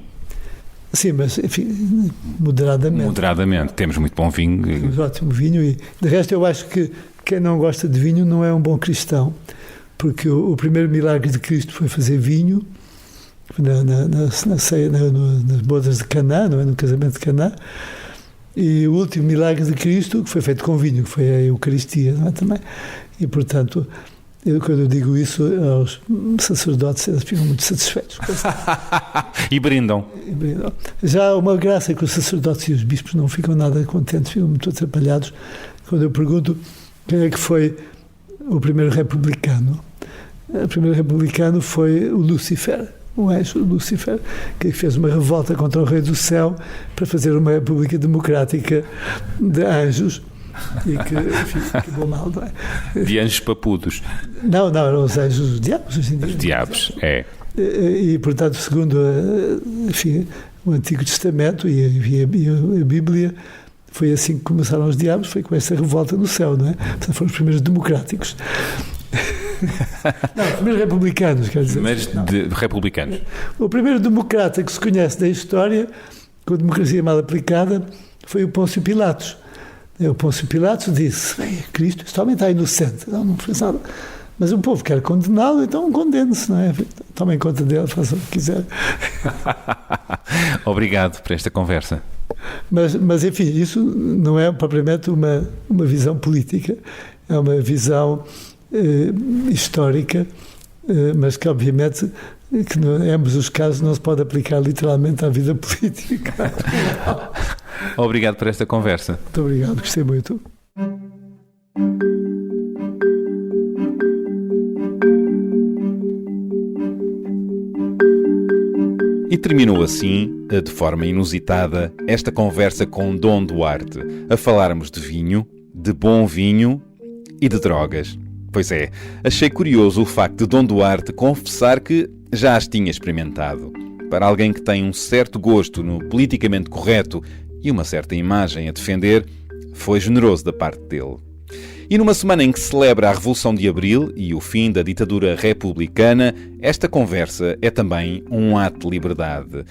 Sim, mas, enfim, moderadamente. Moderadamente. Temos muito bom vinho. Temos ótimo vinho e, de resto, eu acho que quem não gosta de vinho não é um bom cristão, porque o primeiro milagre de Cristo foi fazer vinho nas bodas de Caná, não é? No casamento de Caná, e o último milagre de Cristo que foi feito com vinho, que foi a Eucaristia, não é? Também. E, portanto, quando eu digo isso aos sacerdotes, eles ficam muito satisfeitos. E brindam. Já há uma graça que os sacerdotes e os bispos não ficam nada contentes, ficam muito atrapalhados quando eu pergunto quem é que foi o primeiro republicano. O primeiro republicano foi o Lúcifer, o anjo Lúcifer, que fez uma revolta contra o rei do céu para fazer uma república democrática de anjos. E que, enfim, acabou mal, não é? De anjos papudos. Não, eram os anjos, os diabos. Hoje em dia. Os diabos, é. E, portanto, segundo enfim, o Antigo Testamento e a Bíblia, foi assim que começaram os diabos, foi com essa revolta no céu, não é? Portanto, foram os primeiros democráticos. Não, os primeiros republicanos, quer dizer. Mas republicanos. O primeiro democrata que se conhece da história, com a democracia mal aplicada, foi o Pôncio Pilatos. O Pôncio Pilatos disse: Cristo, este homem está inocente, não fez nada. Mas o povo quer condená-lo, então condene-se, não é? Tomem conta dele, façam o que quiser. Obrigado por esta conversa. Mas, enfim, isso não é propriamente uma visão política, é uma visão histórica, mas que, obviamente, que em ambos os casos não se pode aplicar literalmente à vida política. Obrigado por esta conversa. Muito obrigado, gostei muito. E terminou assim, de forma inusitada, esta conversa com Dom Duarte, a falarmos de vinho, de bom vinho e de drogas. Pois é, achei curioso o facto de Dom Duarte confessar que já as tinha experimentado. Para alguém que tem um certo gosto no politicamente correto e uma certa imagem a defender, foi generoso da parte dele. E numa semana em que se celebra a Revolução de Abril e o fim da ditadura republicana, esta conversa é também um ato de liberdade.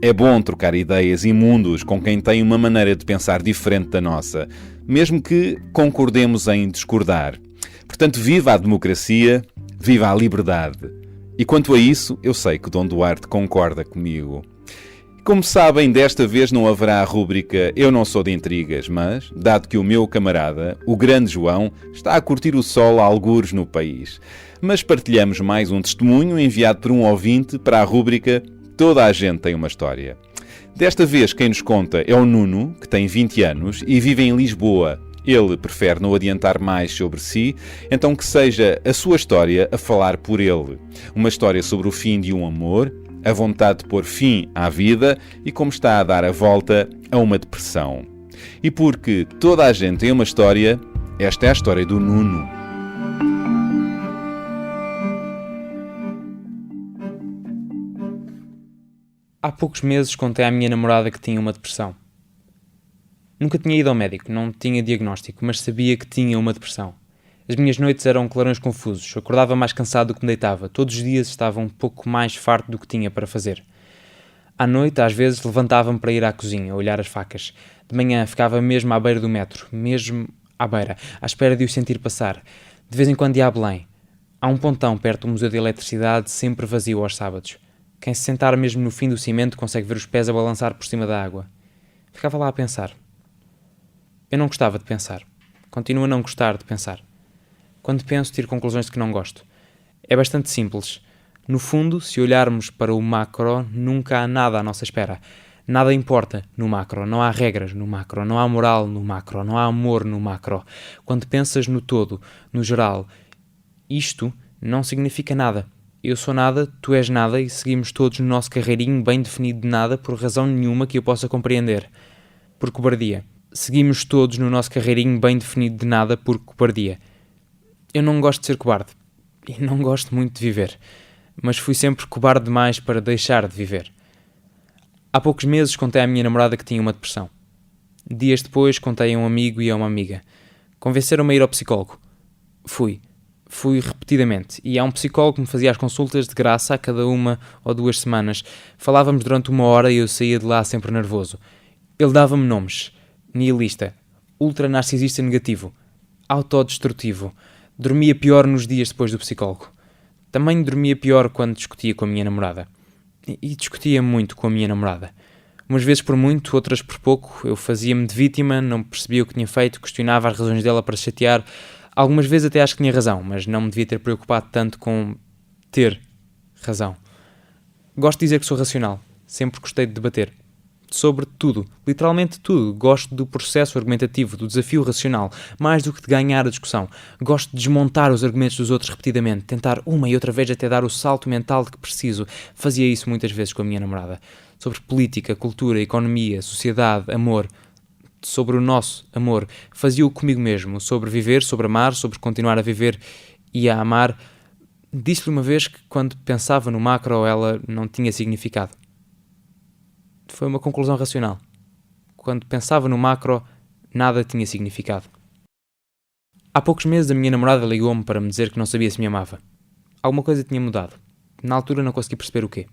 É bom trocar ideias e mundos com quem tem uma maneira de pensar diferente da nossa, mesmo que concordemos em discordar. Portanto, viva a democracia, viva a liberdade. E quanto a isso, eu sei que o Dom Duarte concorda comigo. Como sabem, desta vez não haverá a rúbrica Eu Não Sou de Intrigas, mas, dado que o meu camarada, o grande João, está a curtir o sol a algures no país. Mas partilhamos mais um testemunho enviado por um ouvinte para a rúbrica Toda a Gente Tem Uma História. Desta vez quem nos conta é o Nuno, que tem 20 anos e vive em Lisboa. Ele prefere não adiantar mais sobre si, então que seja a sua história a falar por ele. Uma história sobre o fim de um amor, a vontade de pôr fim à vida e como está a dar a volta a uma depressão. E porque toda a gente tem uma história, esta é a história do Nuno. Há poucos meses contei à minha namorada que tinha uma depressão. Nunca tinha ido ao médico, não tinha diagnóstico, mas sabia que tinha uma depressão. As minhas noites eram clarões confusos, acordava mais cansado do que me deitava, todos os dias estava um pouco mais farto do que tinha para fazer. À noite, às vezes, levantava-me para ir à cozinha, olhar as facas. De manhã ficava mesmo à beira do metro, mesmo à beira, à espera de os sentir passar. De vez em quando ia a Belém. Há um pontão perto do Museu de Eletricidade, sempre vazio aos sábados. Quem se sentar mesmo no fim do cimento consegue ver os pés a balançar por cima da água. Ficava lá a pensar. Eu não gostava de pensar. Continuo a não gostar de pensar. Quando penso, tiro conclusões de que não gosto. É bastante simples. No fundo, se olharmos para o macro, nunca há nada à nossa espera. Nada importa no macro. Não há regras no macro. Não há moral no macro. Não há amor no macro. Quando pensas no todo, no geral, isto não significa nada. Eu sou nada, tu és nada e seguimos todos no nosso carreirinho bem definido de nada por razão nenhuma que eu possa compreender. Por cobardia. Seguimos todos no nosso carreirinho bem definido de nada por cobardia. Eu não gosto de ser cobarde. E não gosto muito de viver. mas fui sempre cobarde demais para deixar de viver. Há poucos meses contei à minha namorada que tinha uma depressão. Dias depois contei a um amigo e a uma amiga. Convenceram-me a ir ao psicólogo. Fui repetidamente, e há um psicólogo que me fazia as consultas de graça a cada 1 ou 2 semanas. Falávamos durante 1 hora e eu saía de lá sempre nervoso. Ele dava-me nomes: nihilista, ultra-narcisista negativo, autodestrutivo. Dormia pior nos dias depois do psicólogo. Também dormia pior quando discutia com a minha namorada. E discutia muito com a minha namorada. Umas vezes por muito, outras por pouco. Eu fazia-me de vítima, não percebia o que tinha feito, questionava as razões dela para se chatear. Algumas vezes até acho que tinha razão, mas não me devia ter preocupado tanto com ter razão. Gosto de dizer que sou racional. Sempre gostei de debater. Sobre tudo. Literalmente tudo. Gosto do processo argumentativo, do desafio racional, mais do que de ganhar a discussão. Gosto de desmontar os argumentos dos outros repetidamente, tentar uma e outra vez até dar o salto mental de que preciso. Fazia isso muitas vezes com a minha namorada. Sobre política, cultura, economia, sociedade, amor. Sobre o nosso amor. Fazia-o comigo mesmo. Sobre viver, sobre amar, sobre continuar a viver e a amar. Disse-lhe uma vez que quando pensava no macro ela não tinha significado. Foi uma conclusão racional. Quando pensava no macro, nada tinha significado. Há poucos meses a minha namorada ligou-me para me dizer que não sabia se me amava. Alguma coisa tinha mudado. Na altura não consegui perceber o quê.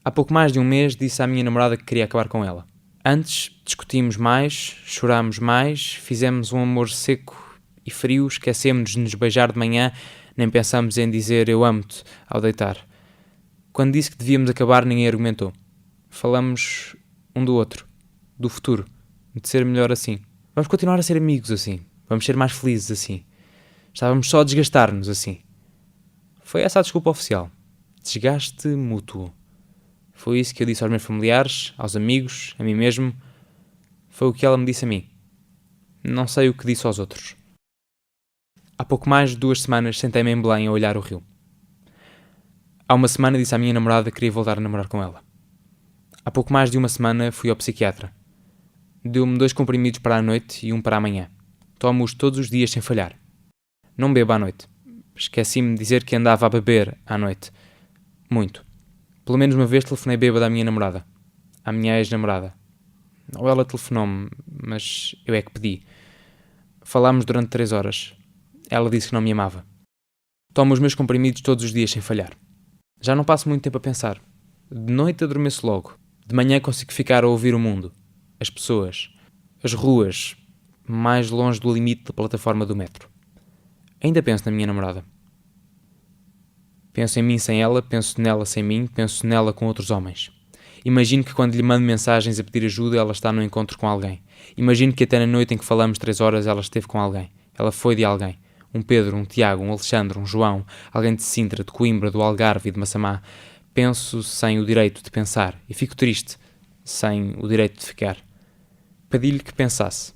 Há pouco mais de 1 mês disse à minha namorada que queria acabar com ela. Antes discutimos mais, chorámos mais, fizemos um amor seco e frio, esquecemos de nos beijar de manhã, nem pensámos em dizer eu amo-te ao deitar. Quando disse que devíamos acabar, ninguém argumentou. Falamos um do outro, do futuro, de ser melhor assim. Vamos continuar a ser amigos assim, vamos ser mais felizes assim. Estávamos só a desgastar-nos assim. Foi essa a desculpa oficial. Desgaste mútuo. Foi isso que eu disse aos meus familiares, aos amigos, a mim mesmo. Foi o que ela me disse a mim. Não sei o que disse aos outros. Há pouco mais de 2 semanas sentei-me em Belém a olhar o rio. Há 1 semana disse à minha namorada que queria voltar a namorar com ela. Há pouco mais de 1 semana fui ao psiquiatra. Deu-me 2 comprimidos para a noite e 1 para a manhã. Tomo-os todos os dias sem falhar. Não bebo à noite. Esqueci-me de dizer que andava a beber à noite. Muito. Pelo menos uma vez telefonei bêbada à minha namorada. À minha ex-namorada. Ou ela telefonou-me, mas eu é que pedi. Falámos durante 3 horas. Ela disse que não me amava. Tomo os meus comprimidos todos os dias sem falhar. Já não passo muito tempo a pensar. De noite adormeço logo. De manhã consigo ficar a ouvir o mundo, as pessoas, as ruas, mais longe do limite da plataforma do metro. Ainda penso na minha namorada. Penso em mim sem ela, penso nela sem mim, penso nela com outros homens. Imagino que quando lhe mando mensagens a pedir ajuda, ela está no encontro com alguém. Imagino que até na noite em que falamos 3 horas, ela esteve com alguém. Ela foi de alguém. Um Pedro, um Tiago, um Alexandre, um João, alguém de Sintra, de Coimbra, do Algarve e de Massamá. Penso sem o direito de pensar e fico triste sem o direito de ficar. Pedi-lhe que pensasse.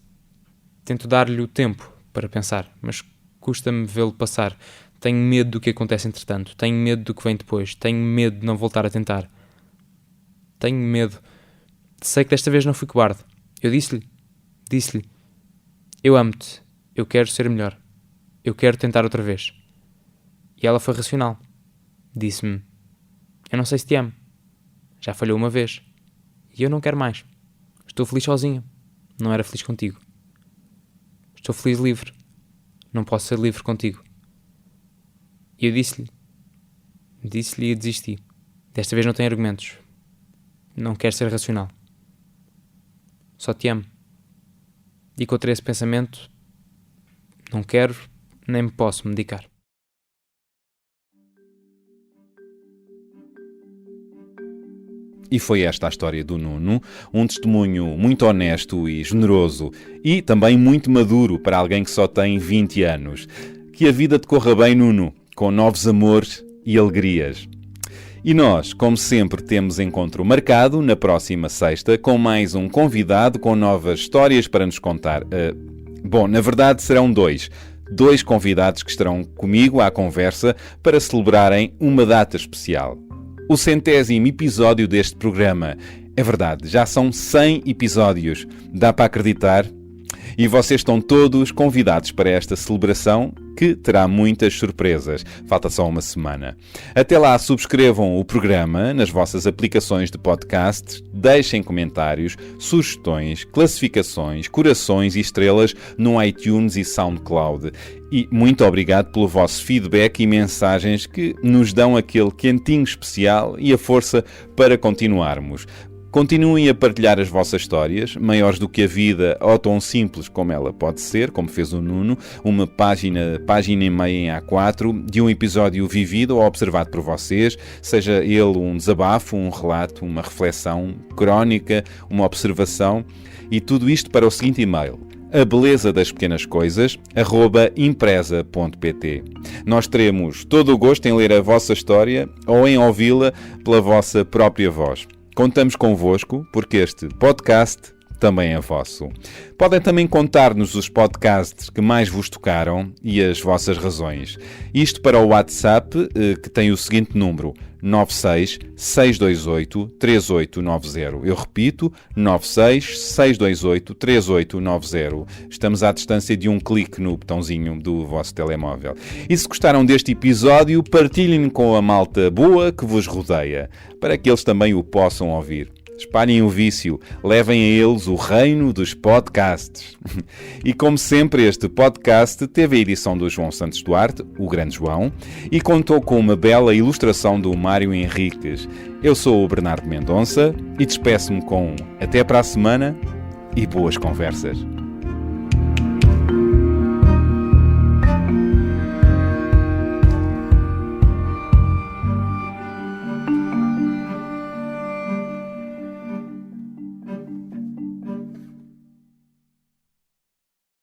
Tento dar-lhe o tempo para pensar, mas custa-me vê-lo passar. Tenho medo do que acontece entretanto. Tenho medo do que vem depois. Tenho medo de não voltar a tentar. Tenho medo. Sei que desta vez não fui cobarde. Eu disse-lhe, eu amo-te. Eu quero ser melhor. Eu quero tentar outra vez. E ela foi racional. Disse-me, eu não sei se te amo. Já falhou 1 vez. E eu não quero mais. Estou feliz sozinha. Não era feliz contigo. Estou feliz livre. Não posso ser livre contigo. E eu disse-lhe e desisti. Desta vez não tenho argumentos. Não quero ser racional. Só te amo. E contra esse pensamento, não quero nem me posso medicar. E foi esta a história do Nuno, um testemunho muito honesto e generoso e também muito maduro para alguém que só tem 20 anos. Que a vida te corra bem, Nuno, com novos amores e alegrias. E nós, como sempre, temos encontro marcado na próxima sexta com mais um convidado com novas histórias para nos contar. Bom, na verdade serão 2. 2 convidados que estarão comigo à conversa para celebrarem uma data especial. O 100º episódio deste programa. É verdade, já são 100 episódios. Dá para acreditar? E vocês estão todos convidados para esta celebração que terá muitas surpresas. Falta só uma semana. Até lá, subscrevam o programa nas vossas aplicações de podcast, deixem comentários, sugestões, classificações, corações e estrelas no iTunes e SoundCloud. E muito obrigado pelo vosso feedback e mensagens que nos dão aquele quentinho especial e a força para continuarmos. Continuem a partilhar as vossas histórias, maiores do que a vida ou tão simples como ela pode ser, como fez o Nuno, uma página e meia em A4 de um episódio vivido ou observado por vocês, seja ele um desabafo, um relato, uma reflexão, crónica, uma observação, e tudo isto para o seguinte e-mail: abelezadaspequenascoisas@impresa.pt. Nós teremos todo o gosto em ler a vossa história ou em ouvi-la pela vossa própria voz. Contamos convosco, porque este podcast também é vosso. Podem também contar-nos os podcasts que mais vos tocaram e as vossas razões. Isto para o WhatsApp, que tem o seguinte número: 96 628 3890. Eu repito, 96 628 3890. Estamos à distância de um clique no botãozinho do vosso telemóvel. E se gostaram deste episódio, partilhem com a malta boa que vos rodeia, para que eles também o possam ouvir. Espalhem o vício, levem a eles o reino dos podcasts. E como sempre, este podcast teve a edição do João Santos Duarte, o Grande João, e contou com uma bela ilustração do Mário Henriques. Eu sou o Bernardo Mendonça e despeço-me com até para a semana e boas conversas.